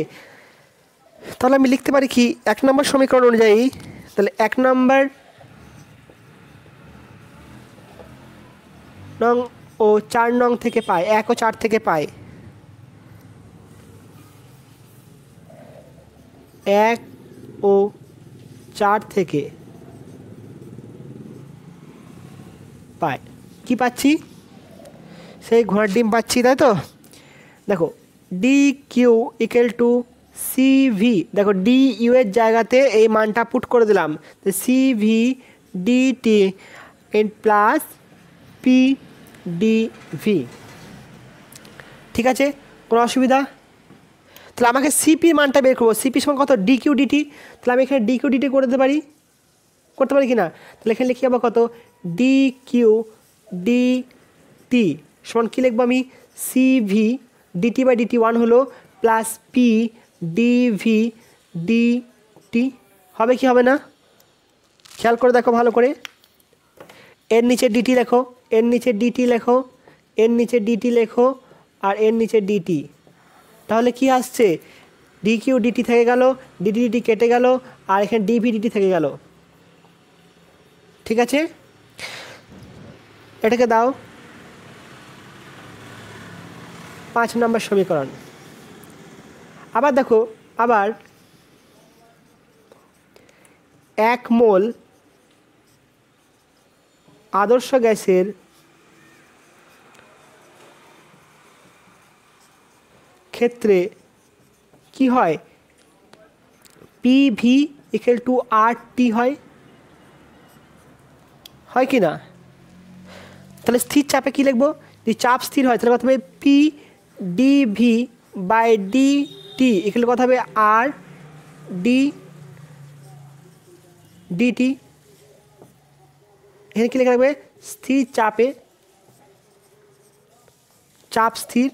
তাহলে আমি লিখতে পারি কি 1 নম্বর সমীকরণ অনুযায়ী, তাহলে 1 নম্বর নং ও 4 নং থেকে পাই, 1 ও 4 থেকে পাই, 1 ও 4 থেকে পাই কি পাচ্ছি? সেই ঘোড়ার ডিম পাচ্ছি, তাই তো? দেখো D Q equal to CV, দেখো ডি ইউ এর জায়গাতে এই মানটা পুট করে দিলাম, CV DT N plus P D V. ঠিক আছে, কোনো অসুবিধা? তাহলে আমাকে সিপি মানটা বের করবো। সিপি সমান কত? D Q DT. তাহলে আমি এখানে ডি কিউ ডিটি করতে পারি কি না? তাহলে এখানে লিখি আবার কত? ডি কিউ ডিটি সমান কী লিখবো আমি? সিভি ডিটি বাই ডিটি 1 হলো প্লাস পি ডিভি ডিটি। হবে কি হবে না? খেয়াল করে দেখো ভালো করে। এর নিচে ডিটি লেখো, এর নিচে ডিটি লেখো, এর নিচে ডিটি লেখো, আর এর নিচে ডিটি। তাহলে কি আসছে? ডি কিউ ডিটি থেকে গেল, ডিটি ডিটি কেটে গেল, আর এখানে ডিভি ডিটি থেকে গেল। ঠিক আছে, এটাকে দাও 5 নম্বর সমীকরণ। আবার দেখো, আবার 1 মোল আদর্শ গ্যাসের ক্ষেত্রে কি হয়? পিভি ইকুয়াল টু আর টি হয় কি না? তাহলে স্থির চাপে কি লিখবো? যদি চাপ স্থির হয় তাহলে কথা হবে P DV by D T equal কথা হবে আর ডি ডিটি। এখানে কি লেখা রাখবে? স্থির চাপে, চাপ স্থির,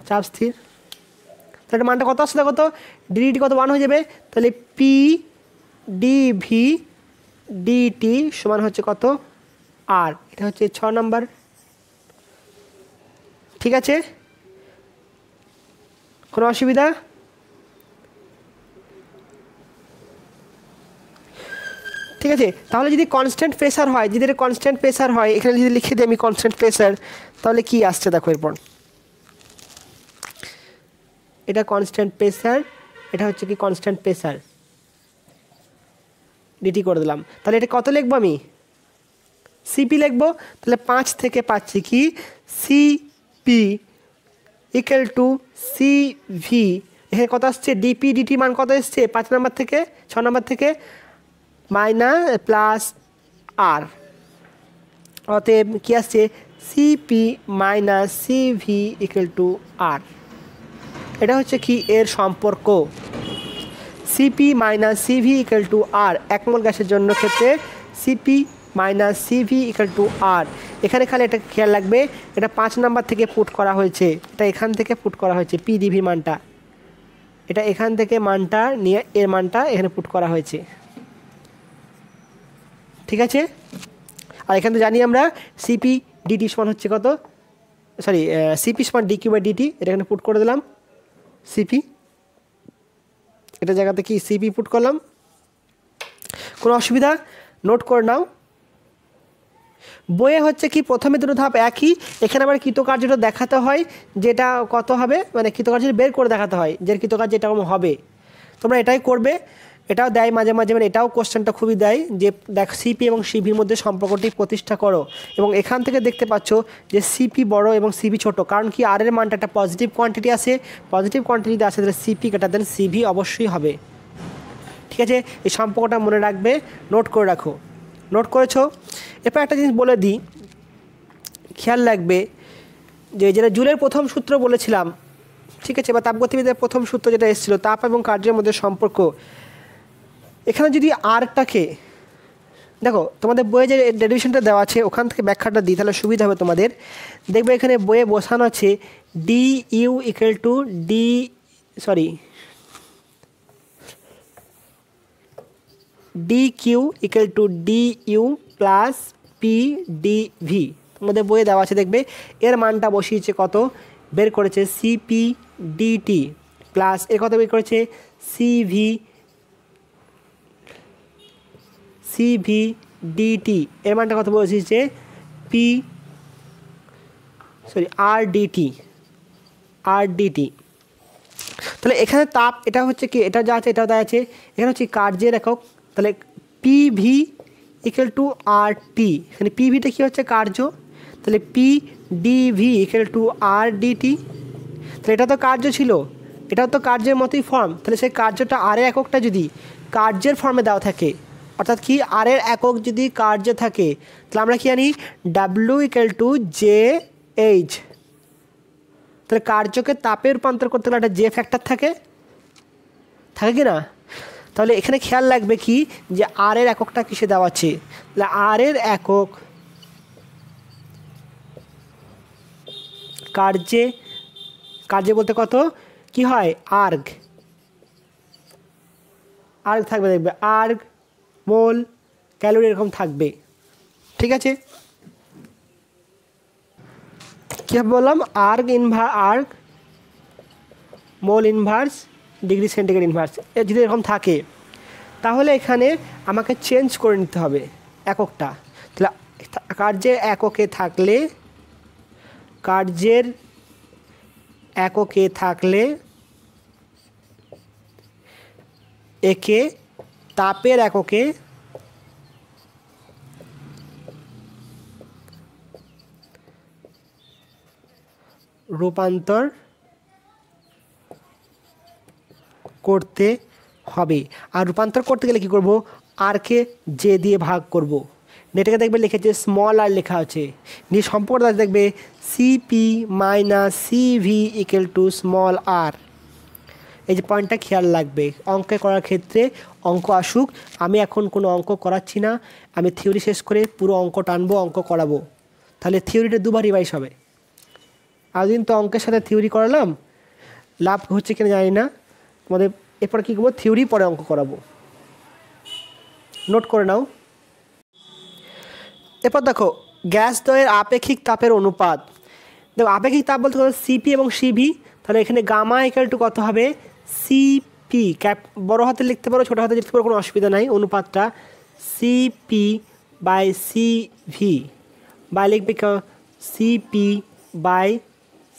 চাপ স্থির। তাহলে মানটা কত আসলে কত? ডিটি কত? 1 হয়ে যাবে। তাহলে পি ডিভি ডিটি সমান হচ্ছে কত? আর। এটা হচ্ছে 6 নম্বর। ঠিক আছে, কোনো অসুবিধা? ঠিক আছে, তাহলে যদি কনস্ট্যান্ট প্রেসার হয়, যদি এটা কনস্ট্যান্ট প্রেসার হয়, এখানে যদি লিখে দিই আমি কনস্ট্যান্ট প্রেসার, তাহলে কি আসছে দেখো এরপর। এটা কনস্ট্যান্ট প্রেসার, এটা হচ্ছে কি কনস্ট্যান্ট প্রেসার, ডিটি করে দিলাম। তাহলে এটা কত লিখবো আমি? সিপি লিখবো। তাহলে 5 থেকে পাচ্ছি কি? CP equal to CV. এখানে কত আসছে? ডিপি ডিটি মান কত এসছে? 5 নম্বর থেকে 6 নম্বর থেকে মাইনাস প্লাস আর। অতএব কি আসছে? CP minus CV equal to R. এটা হচ্ছে কি এর সম্পর্ক, CP minus CV equal to R. 1 mole গ্যাসের জন্য ক্ষেত্রে CP minus CV equal to R. এখানে খালি এটা খেয়াল রাখবে, এটা 5 নাম্বার থেকে পুট করা হয়েছে, এটা এখান থেকে পুট করা হয়েছে পিডিভি মানটা, এটা এখান থেকে মানটা নিয়ে এর মানটা এখানে পুট করা হয়েছে। ঠিক আছে, আর এখান থেকে জানি আমরা সিপি ডিটি সমান হচ্ছে কত? সরি, সিপি সমান ডি কিউ বাই ডিটি। এটা এখানে পুট করে দিলাম সিপি, এটা জায়গাতে কি সিপি পুট করলাম। কোনো অসুবিধা? নোট করে নাও। বইয়ে হচ্ছে কি প্রথমে দুটো ধাপ একই, এখানে আবার কৃতকার্যটা দেখাতে হয় যেটা কত হবে, মানে কৃতকার্য বের করে দেখাতে হয় যে কৃতকার্য এটা হবে। তোমরা এটাই করবে। এটাও দেয় মাঝে মাঝে, মানে এটাও কোশ্চেনটা খুবই দেয় যে দেখ সিপি এবং সিভির মধ্যে সম্পর্কটি প্রতিষ্ঠা করো, এবং এখান থেকে দেখতে পাচ্ছ যে সিপি বড় এবং সিভি ছোট, কারণ কি আর এর মানটা একটা পজিটিভ কোয়ান্টিটি আছে, পজিটিভ কোয়ান্টিটিতে আছে, তাহলে সিপি গ্রেটার দেন সিভি অবশ্যই হবে। ঠিক আছে, এই সম্পর্কটা মনে রাখবে, নোট করে রাখো। নোট করেছো? এরপর একটা জিনিস বলে দিই, খেয়াল রাখবে যে যেটা জুলের প্রথম সূত্র বলেছিলাম, ঠিক আছে, বা তাপগতিবিদ্যার প্রথম সূত্র যেটা এসেছিল তাপ এবং কার্যের মধ্যে সম্পর্ক, এখানে যদি আরটাকে দেখো তোমাদের বইয়ে যে ডেরিভেশনটা দেওয়া আছে ওখান থেকে ব্যাখ্যাটা দিই তাহলে সুবিধা হবে তোমাদের। দেখবে এখানে বইয়ে বসানো আছে D U equal to D Q equal to D U plus P D V. তোমাদের বইয়ে দেওয়া আছে, দেখবে এর মানটা বসিয়েছে কত? বের করেছে সিপি ডিটি প্লাস এর কত বের করেছে? CV DT. এর মানটা কত বসিয়েছে? R DT. তাহলে এখানে তাপ, এটা হচ্ছে কি, এটা যা আছে এটাও দেওয়া আছে, এখানে হচ্ছে কার্যের একক, তাহলে PV equal to R T. এখানে পিভিটা কী হচ্ছে? কার্য, তাহলে P DV equal to R DT. তাহলে এটা তো কার্য ছিল, এটাও তো কার্যের মতোই ফর্ম, তাহলে সেই কার্যটা আর এর এককটা যদি কার্যের ফর্মে দেওয়া থাকে, অর্থাৎ কি আর এর একক যদি কার্য থাকে, তাহলে আমরা কি জানি W equal to J H. তাহলে কার্যকে তাপে রূপান্তর করতে গেলে একটা জে ফ্যাক্টর থাকে কি না? তাহলে এখানে খেয়াল রাখবে কি যে আর এর এককটা কিসে দেওয়া আছে, তাহলে আর এর একক কার্যে বলতে কত কি হয় আর্গ থাকবে, দেখবে আর্গ মোল ক্যালোরি এরকম থাকবে। ঠিক আছে, কীভাবে বললাম erg mole inverse degree centigrade inverse যদি এরকম থাকে, তাহলে এখানে আমাকে চেঞ্জ করে নিতে হবে এককটা। তাহলে কার্যের এককে থাকলে একে তাপের এককে রূপান্তর করতে হবে। আর রূপান্তর করতে গেলে কী করব, আরকে জে দিয়ে ভাগ করব। নেটাকে দেখবে লিখেছে স্মল আর লেখা আছে, নিয়ে সম্পর্ক দেখবে CP minus CV equal to small R. এই যে পয়েন্টটা খেয়াল রাখবে, অঙ্ক করার ক্ষেত্রে অঙ্ক আসুক, আমি এখন কোনো অঙ্ক করাচ্ছি না, আমি থিওরি শেষ করে পুরো অঙ্ক টানবো, অঙ্ক করাবো, তাহলে থিওরিটা দুবার রিভাইজ হবে। আজদিন তো অঙ্কের সাথে থিওরি করালাম, লাভ হচ্ছে কিনা জানি না, তোমাদের এরপর কী করবো থিওরি পরে অঙ্ক করাবো, নোট করে নাও। এরপর দেখো গ্যাস দ্বয়ের আপেক্ষিক তাপের অনুপাত। দেখো আপেক্ষিক তাপ বলতে সিপি এবং সিভি, তাহলে এখানে গামা ইকুয়াল টু কত হবে সিপি, বড় হাতে লিখতে পারো ছোটো হাতে লিখতে পারো, কোনো অসুবিধা নাই। অনুপাতটা সিপি বাই সিভি, বাই লিখবে সিপি বাই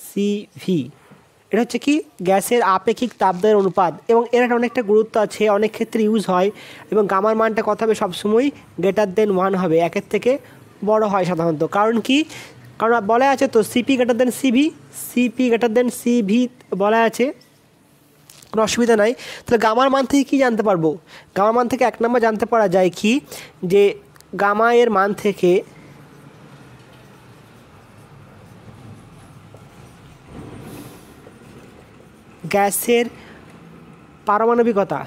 সিভি। এটা হচ্ছে কি গ্যাসের আপেক্ষিক তাপদ্বয়ের অনুপাত, এবং এর একটা অনেকটা গুরুত্ব আছে, অনেক ক্ষেত্রে ইউজ হয়। এবং গামার মানটা কত হবে সবসময় গ্রেটার দেন 1 হবে, একের থেকে বড় হয় সাধারণত। কারণ কি, কারণ বলা আছে তো সিপি গ্রেটার দেন সিভি বলা আছে, কোনো অসুবিধা নাই। তাহলে গামার মান থেকে কী জানতে পারবো, গামার মান থেকে 1 নম্বর জানতে পারা যায় কি যে গামা এর মান থেকে গ্যাসের পারমাণবিকতা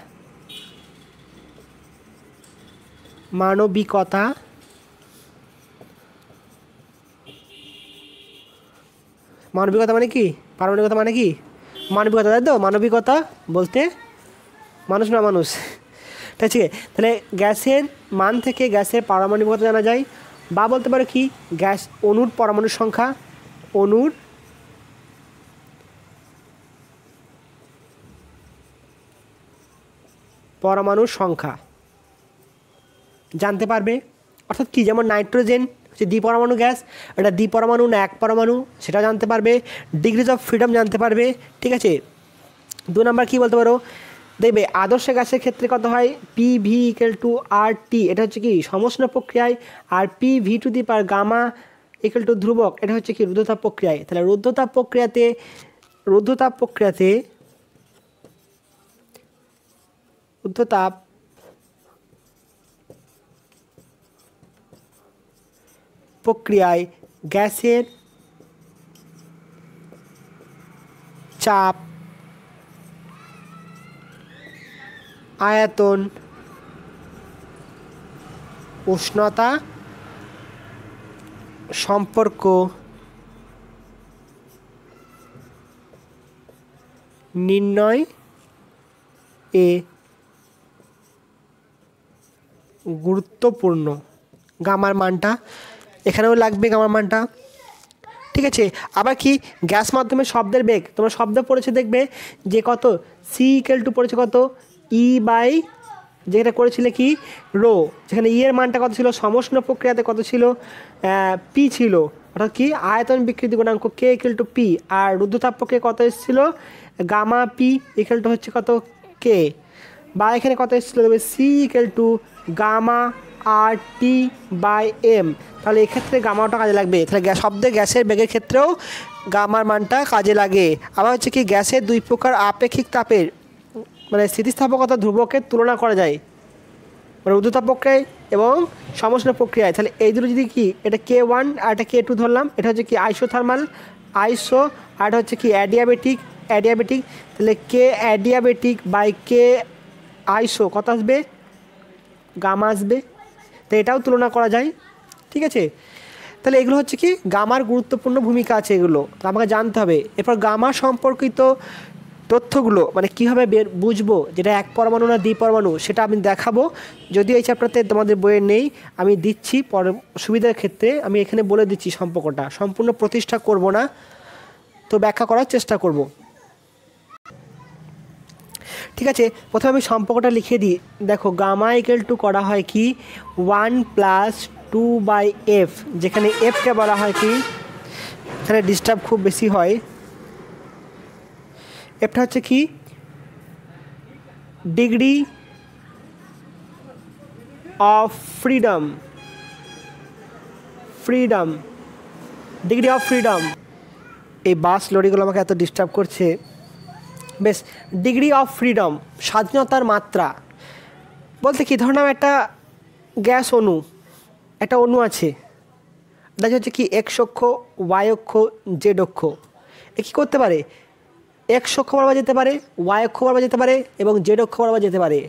মানে কি, পারমাণবিকতা মানে কি মানবিকতা, তাই তো? মানবিকতা বলতে মানুষ না মানুষ, ঠিক আছে। তাহলে গ্যাসের মান থেকে গ্যাসের পারমাণবিকতা জানা যায়, বা বলতে পারো কি গ্যাস অণুর পরমাণুর সংখ্যা, পরমাণুর সংখ্যা জানতে পারবে। অর্থাৎ কি, যেমন নাইট্রোজেন হচ্ছে দ্বিপরমাণু গ্যাস, এটা দ্বিপরমাণু না এক পরমাণু সেটা জানতে পারবে, ডিগ্রিজ অফ ফ্রিডম জানতে পারবে। ঠিক আছে, 2 নম্বর কী বলতে পারো, দেখবে আদর্শ গ্যাসের ক্ষেত্রে কত হয় PV equal to R T, এটা হচ্ছে কি সমষ্ণ প্রক্রিয়ায়, আর PV to the power gamma equal to ধ্রুবক, এটা হচ্ছে কি রুদ্ধতাপ প্রক্রিয়ায়। তাহলে রুদ্ধতাপ প্রক্রিয়ায় গ্যাসের চাপ, আয়তন, উষ্ণতা সম্পর্ক নির্ণয় গুরুত্বপূর্ণ। গামার মানটা এখানেও লাগবে, গামার মানটা। ঠিক আছে, আবার কি গ্যাস মাধ্যমে শব্দের বেগ, তোমরা শব্দ পড়েছে দেখবে যে কত সি ইকুয়াল টু পড়েছে কত ই বাই, যেটা করেছিলে কি রো, যেখানে ই এর মানটা কত ছিল সমষ্ণ প্রক্রিয়াতে কত ছিল পি ছিল, অর্থাৎ কি আয়তন বিকৃতি গুণাঙ্ক কে ইকুয়াল টু পি, আর রুদ্ধতাপ প্রক্রিয়া কত এসেছিল গামা পি ইকুয়াল টু হচ্ছে কত কে, বা এখানে কত এসেছিল দেবে C equal to gamma R T by M. তাহলে এক্ষেত্রে গামাটা কাজে লাগবে। তাহলে শব্দে গ্যাসের বেগের ক্ষেত্রেও গামার মানটা কাজে লাগে। আবার হচ্ছে কি গ্যাসের দুই প্রকার আপেক্ষিক তাপের মানে স্থিতিস্থাপকতা ধ্রুবকের তুলনা করা যায়, মানে ঊর্ধ্বতাপ প্রক্রিয়ায় এবং সমষ্ণ প্রক্রিয়ায়। তাহলে এই দুটো যদি কি এটা K1 আর এটা K2 ধরলাম, এটা হচ্ছে কি আইসোথার্মাল আর এটা হচ্ছে কি অ্যাডিয়াবেটিক। তাহলে কে অ্যাডিয়াবেটিক বাই কে আইসো কত আসবে, গামা আসবে। তো এটাও তুলনা করা যায়, ঠিক আছে। তাহলে এগুলো হচ্ছে কি গামার গুরুত্বপূর্ণ ভূমিকা আছে, এগুলো আমাকে জানতে হবে। এরপর গামা সম্পর্কিত তথ্যগুলো মানে কীভাবে বুঝবো যেটা এক পরমাণু না দ্বিপরমাণু, সেটা আমি দেখাবো। যদিও এই চ্যাপ্টারতে তোমাদের বইয়ে নেই, আমি দিচ্ছি পরে সুবিধার ক্ষেত্রে আমি এখানে বলে দিচ্ছি সম্পর্কটা, সম্পূর্ণ প্রতিষ্ঠা করব না, তো ব্যাখ্যা করার চেষ্টা করব। ঠিক আছে, প্রথমে আমি সম্পর্কটা লিখে দিই। দেখো গামা ইকুয়াল টু করা হয় কি 1+2/f, যেখানে এফকে বলা হয় কি, এখানে ডিস্টার্ব খুব বেশি হয়, এফটা হচ্ছে কি degree of freedom, degree of freedom. এই বাস লরিগুলো আমাকে এত ডিস্টার্ব করছে। বেশ, ডিগ্রি অফ ফ্রিডম স্বাধীনতার মাত্রা বলতে কি, ধরুন একটা গ্যাস অণু, একটা অণু আছে, এটা হচ্ছে কি এক্স অক্ষ, ওয়াই অক্ষ, জেড অক্ষ। এ কী করতে পারে, এক্স অক্ষ বরাবর যেতে পারে, ওয়াই অক্ষ বরাবর যেতে পারে এবং জেড অক্ষ বরাবর যেতে পারে।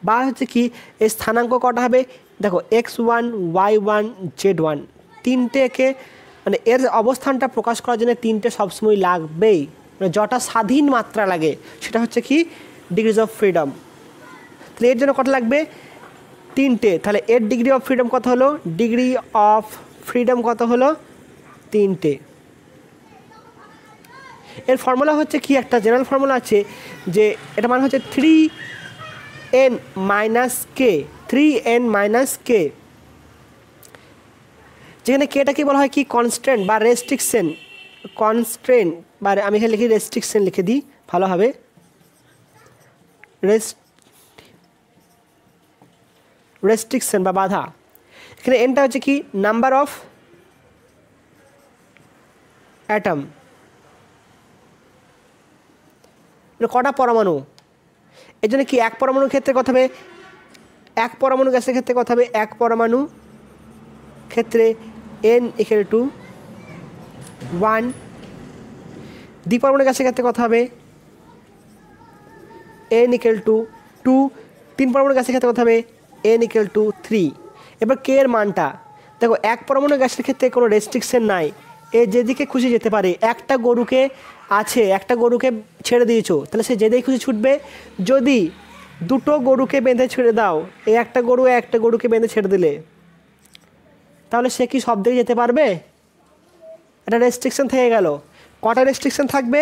বা হচ্ছে কি এর স্থানাঙ্ক কটা হবে, দেখো x1 y1 z1, তিনটেকে মানে এর অবস্থানটা প্রকাশ করার জন্য তিনটে সবসময় লাগবেই, মানে যটা স্বাধীন মাত্রা লাগে সেটা হচ্ছে কি ডিগ্রিজ অফ ফ্রিডম। তাহলে এর জন্য কটা লাগবে, তিনটে। তাহলে এর ডিগ্রি অফ ফ্রিডম কত হলো, ডিগ্রি অফ ফ্রিডম কত হলো, তিনটে। এর ফর্মুলা হচ্ছে কি, একটা জেনারেল ফর্মুলা আছে যে এটা মানে হচ্ছে 3n - k, যেখানে কেটা কি বলা হয় কি কনস্ট্যান্ট বা রেস্ট্রিকশন, বা আমি এখানে লিখি রেস্ট্রিকশন লিখে দিই ভালো হবে, রেস্ট্রিকশন বা বাধা। এখানে এনটা হচ্ছে কি নাম্বার অফ অ্যাটম, কটা পরমাণু, এর জন্য কি এক পরমাণুর ক্ষেত্রে কথা হবে, এক পরমাণু গ্যাসের ক্ষেত্রে কথা হবে, এক পরমাণু ক্ষেত্রে n = 1, দ্বিপরমাণু গ্যাসের ক্ষেত্রে কথা হবে n = 2, তিন পরমাণু গ্যাসের ক্ষেত্রে কথা হবে n = 3। এবার কে এর মানটা দেখো, এক পরমাণু গ্যাসের ক্ষেত্রে কোনো রেস্ট্রিকশন নাই, এ যেদিকে খুশি যেতে পারে। একটা গরুকে ছেড়ে দিয়েছো, তাহলে সে যেদিকে খুশি ছুটবে। যদি দুটো গরুকে বেঁধে ছেড়ে দাও, এই একটা গরুকে বেঁধে ছেড়ে দিলে, তাহলে সে কি সব দিকে যেতে পারবে, একটা রেস্ট্রিকশন থেকে গেল। কটা রেস্ট্রিকশন থাকবে,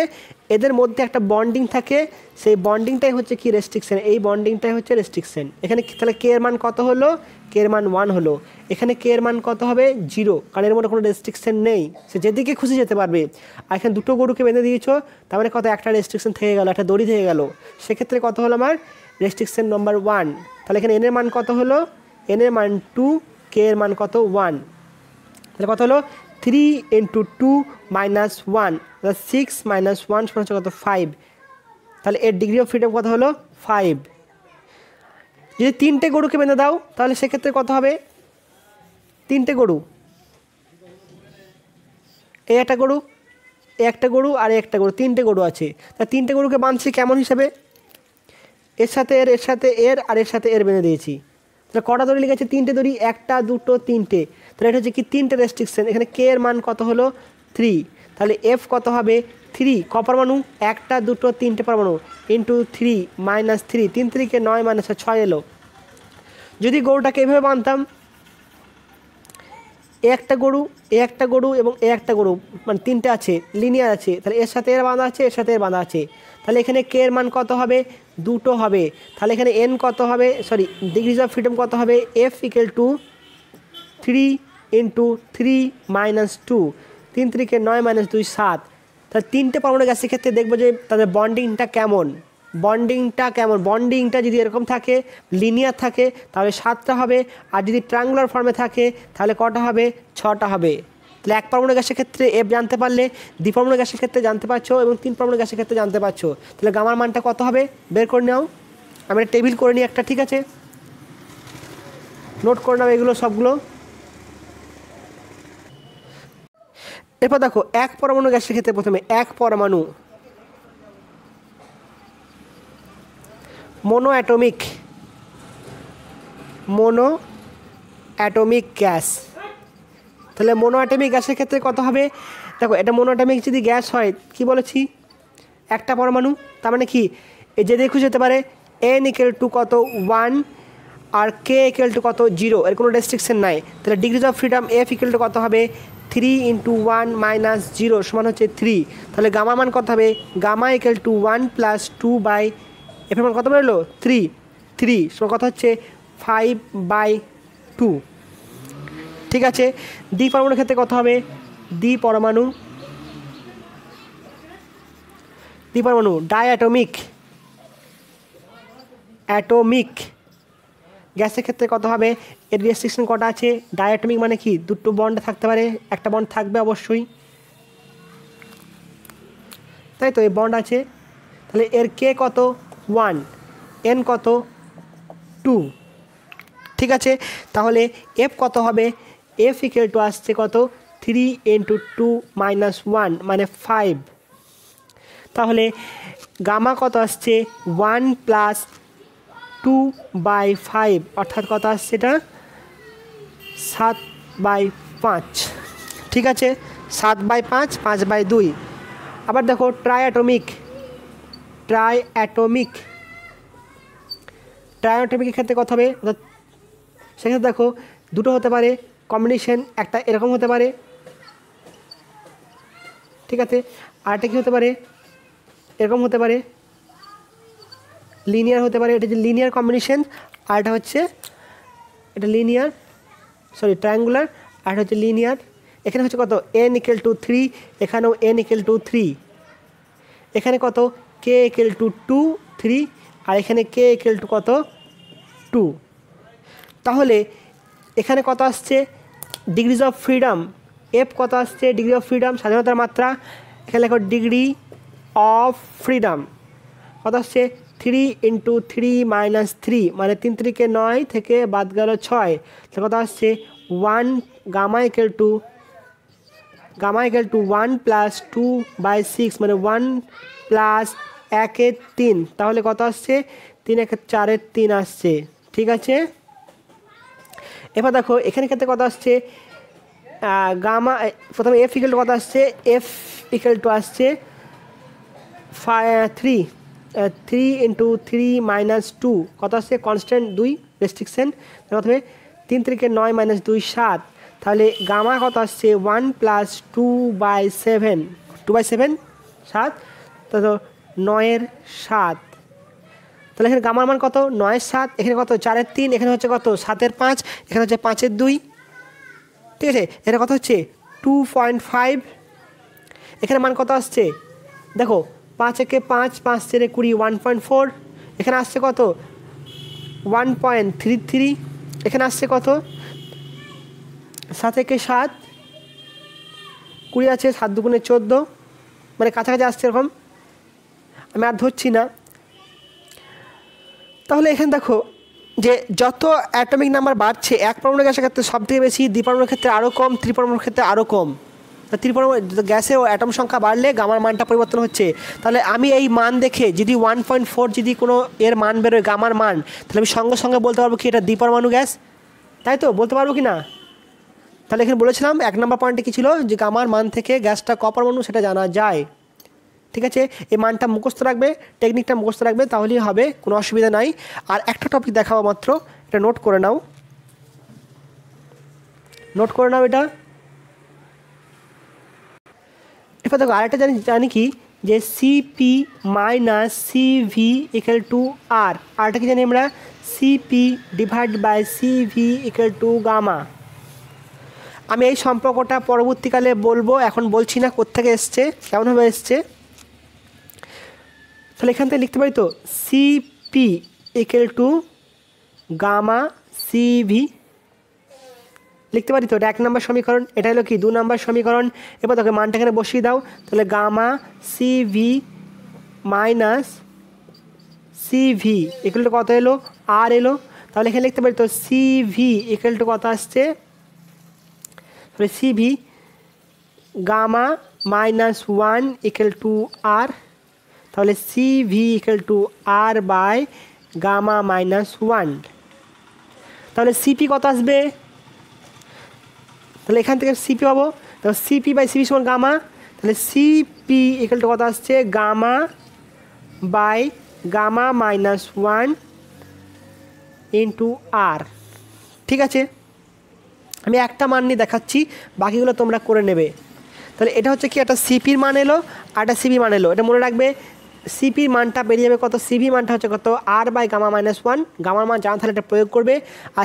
এদের মধ্যে একটা বন্ডিং থাকে, সেই বন্ডিংটাই হচ্ছে কি রেস্ট্রিকশন, এই বন্ডিংটাই হচ্ছে রেস্ট্রিকশন। এখানে তাহলে কে এর মান কত হলো, কে এর মান 1 হলো, এখানে কে এর মান কত হবে 0, কারণ এর মধ্যে কোনো রেস্ট্রিকশন নেই, সে যেদিকে খুশি যেতে পারবে। আর এখানে দুটো গরুকে বেঁধে দিয়েছো, তার মানে কত, একটা রেস্ট্রিকশন থেকে গেল, একটা দড়ি থেকে গেল, সেক্ষেত্রে কত হলো আমার রেস্ট্রিকশন নাম্বার 1। তাহলে এখানে এন এর মান কত হলো, এন এর মান 2, কে এর মান কত 1, তাহলে কত হলো 3 × 2 - 1, 6 - 1 হচ্ছে কত 5। তাহলে এর ডিগ্রি অফ ফ্রিডম কত হলো 5। যদি তিনটে গরুকে বেঁধে দাও তাহলে সেক্ষেত্রে কত হবে, তিনটে গরু, এই একটা গরু, একটা গরু আর একটা গরু, তিনটে গরু আছে। তা তিনটে গরুকে বাঁধছি কেমন হিসাবে, এর সাথে এর আর এর সাথে এর বেঁধে দিয়েছি। তাহলে কটা দড়ি লিখেছে, তিনটে দড়ি, একটা দুটো তিনটে। তাহলে এটা হচ্ছে কি তিনটে রেস্ট্রিকশন। এখানে কে এর মান কত হলো 3, তাহলে এফ কত হবে 3, ক পরমাণু, একটা দুটো তিনটে পরমাণু, ইন্টু 3 - 3, 3 3 = 9 - 6 এলো। যদি গরুটাকে এভাবে বাঁধতাম, একটা গরু এবং একটা গরু, মানে তিনটে আছে, লিনিয়ার আছে, তাহলে এর সাথে এর বাঁধা আছে, এর সাথে এর বাঁধা আছে, তাহলে এখানে কে এর মান কত হবে 2 হবে। তাহলে এখানে এন কত হবে, ডিগ্রিজ অফ ফ্রিডম কত হবে, এফ = 3 × 3 - 2, 3 3 = 9 - 2 7। তাহলে তিনটে পরমাণু গ্যাসের ক্ষেত্রে দেখবো যে তাদের বন্ডিংটা কেমন, বন্ডিংটা যদি এরকম থাকে, লিনিয়ার থাকে, তাহলে 7টা হবে, আর যদি ট্রায়াঙ্গুলার ফর্মে থাকে তাহলে কটা হবে 6টা হবে। তাহলে 1 পরমাণু গ্যাসের ক্ষেত্রে এফ জানতে পারলে 2 পরমাণু গ্যাসের ক্ষেত্রে জানতে পারছো এবং 3 পরমাণু গ্যাসের ক্ষেত্রে জানতে পারছো। তাহলে গামার মানটা কত হবে বের করে নাও। আমি টেবিল করে নিই একটা, ঠিক আছে, নোট করে নাও এগুলো সবগুলো। এরপর দেখো 1 পরমাণু গ্যাসের ক্ষেত্রে প্রথমে 1 পরমাণু মোনো অ্যাটমিক গ্যাস। তাহলে মোনো অ্যাটমিক গ্যাসের ক্ষেত্রে কত হবে? দেখো এটা মোনো অ্যাটমিক যদি গ্যাস হয় কি বলেছি, একটা পরমাণু, তার মানে কি এই যে দেখে যেতে পারে n = কত 1 আর k = কত 0, এর কোনো রেস্ট্রিকশন নাই। তাহলে ডিগ্রিজ অফ ফ্রিডম f = কত হবে 3 × 1 - 0 সমান হচ্ছে 3। তাহলে গামা মান কত হবে? গামা = 1 + 2/, এফ এর মান কত বেরোলো 3 সমান কত হচ্ছে 5/2। ঠিক আছে, দ্বি পরমাণুর ক্ষেত্রে কত হবে? দ্বি পরমাণু ডায়াটমিক গ্যাসের ক্ষেত্রে কত হবে? এর রেস্ট্রিকশন কটা আছে? ডায়াটমিক মানে কি দুটো বন্ড থাকতে পারে, একটা বন্ড থাকবে অবশ্যই, তাই তো এই বন্ড আছে। তাহলে এর কে কত 1, এন কত 2। ঠিক আছে, তাহলে এফ কত হবে? এফ = আসছে কত 3 × 2 - 1 মানে 5। তাহলে গামা কত আসছে 1 + 2/5 অর্থাৎ কত আসছে এটা 7/5। ঠিক আছে, 7/5 5/2। আবার দেখো ট্রায়াটমিকের ক্ষেত্রে কত হবে? সেক্ষেত্রে দেখো দুটো হতে পারে কম্বিনেশন, একটা এরকম হতে পারে, ঠিক আছে, আরেকটা কি হতে পারে এরকম হতে পারে, লিনিয়ার হতে পারে। এটা যে লিনিয়ার কম্বিনেশন, আর এটা হচ্ছে এটা ট্রায়াঙ্গুলার, আর এটা হচ্ছে লিনিয়ার। এখানে হচ্ছে কত n = 3, এখানেও n = 3, এখানে কত k = 2 3, আর এখানে k = কত 2। তাহলে এখানে কত আসছে ডিগ্রিজ অফ ফ্রিডম, এফ কত আসছে ডিগ্রি অফ ফ্রিডম স্বাধীনতার মাত্রা, এখানে লেখো ডিগ্রি অফ ফ্রিডম কত আসছে 3 × 3 - 3 মানে 3 × 3 = 9 থেকে বাদ গেল 6, তাহলে কত আসছে 1 গামা = 1 + 2/6 মানে 1 + 1 = 3, তাহলে কত আসছে 3 × 4 = 3 আসছে। ঠিক আছে, এবার দেখো এখানে ক্ষেত্রে কত আসছে গামা, প্রথমে এফ = কত আসছে, এফ = আসছে 3 × 3 - 2 কত আসছে কনস্ট্যান্ট 2 রেস্ট্রিকশন, কত হবে 3 × 9 - 2 7, তাহলে গামা কত আসছে 1 + 2/7 7, তো 9/7। তাহলে এখানে গামার মান কত 9/7, এখানে কত 4/3, এখানে হচ্ছে কত 7/5, এখানে হচ্ছে 5/2। ঠিক আছে, এটা কত হচ্ছে 2.5। এখানে মান কত আসছে দেখো 5 × 5 5 × 20 1.4, এখানে আসছে কত 1.33, এখানে আসছে কত 7 × 7 20 আছে, 7 × 2 = 14, মানে কাছাকাছি আসছে এরকম, আমি আর ধরছি না। তাহলে এখানে দেখো যে যত অ্যাটমিক নাম্বার বাড়ছে 1 পরমাণু গ্যাসের ক্ষেত্রে সবথেকে বেশি, দ্বিপরমাণুর ক্ষেত্রে আরও কম, ত্রিপরমাণুর ক্ষেত্রে আরও কম। তা ত্রিপরমাণু গ্যাসে অ্যাটম সংখ্যা বাড়লে গামার মানটা পরিবর্তন হচ্ছে। তাহলে আমি এই মান দেখে যদি 1.4 যদি কোনো এর মান বেরোয় গামার মান, তাহলে আমি সঙ্গে সঙ্গে বলতে পারবো কি এটা দ্বিপরমাণু গ্যাস, তাই তো বলতে পারবো কি না? তাহলে এখানে বলেছিলাম 1 নম্বর পয়েন্টে কী ছিল যে গামার মান থেকে গ্যাসটা ক পরমাণু সেটা জানা যায়। ঠিক আছে, এই মানটা মুখস্থ রাখবে, টেকনিকটা মুখস্থ রাখবে, তাহলেই হবে, কোনো অসুবিধা নাই। আর একটা টপিক দেখাবো মাত্র, এটা নোট করে নাও এটা। এবার দেখো আরেকটা জানি কি যে সিপি - সিভি = আর, আরটা কি জানি আমরা সিপি / সিভি = গামা। আমি এই সম্পর্কটা পরবর্তীকালে বলবো, এখন বলছি না কোত্থেকে এসছে, কেমনভাবে এসছে। তাহলে এখান থেকে লিখতে পারি তো সিপি = গামা সিভি, লিখতে পারি তো, এটা 1 নম্বর সমীকরণ, এটা হলো কি 2 নম্বর সমীকরণ। এবার তোকে মানটা এখানে বসিয়ে দাও, তাহলে gamma CV minus CV equal to কত এলো, আর এলো। তাহলে এখানে লিখতে পারি তো সিভি ইকুয়াল টু কত আসছে, তাহলে CV gamma minus 1 equal to R, তাহলে CV equal to R by gamma minus 1। তাহলে সিপি কত আসবে, তাহলে এখান থেকে সিপি পাবো, তাহলে সিপি বাই সিপি সমান গামা, তাহলে সিপি ইকুয়াল টু কত আসছে gamma by gamma minus 1 into R. ঠিক আছে, আমি একটা মান নিয়ে দেখাচ্ছি, বাকিগুলো তোমরা করে নেবে। তাহলে এটা হচ্ছে কি একটা সিপির মান এলো আর একটা সিপি মান এলো, এটা মনে রাখবে। সিপির মানটা বেরিয়ে যাবে কত, সিভি মানটা হচ্ছে কত আর বাই গামা মাইনাস 1, গামার মান জানা তাহলে এটা প্রয়োগ করবে। আর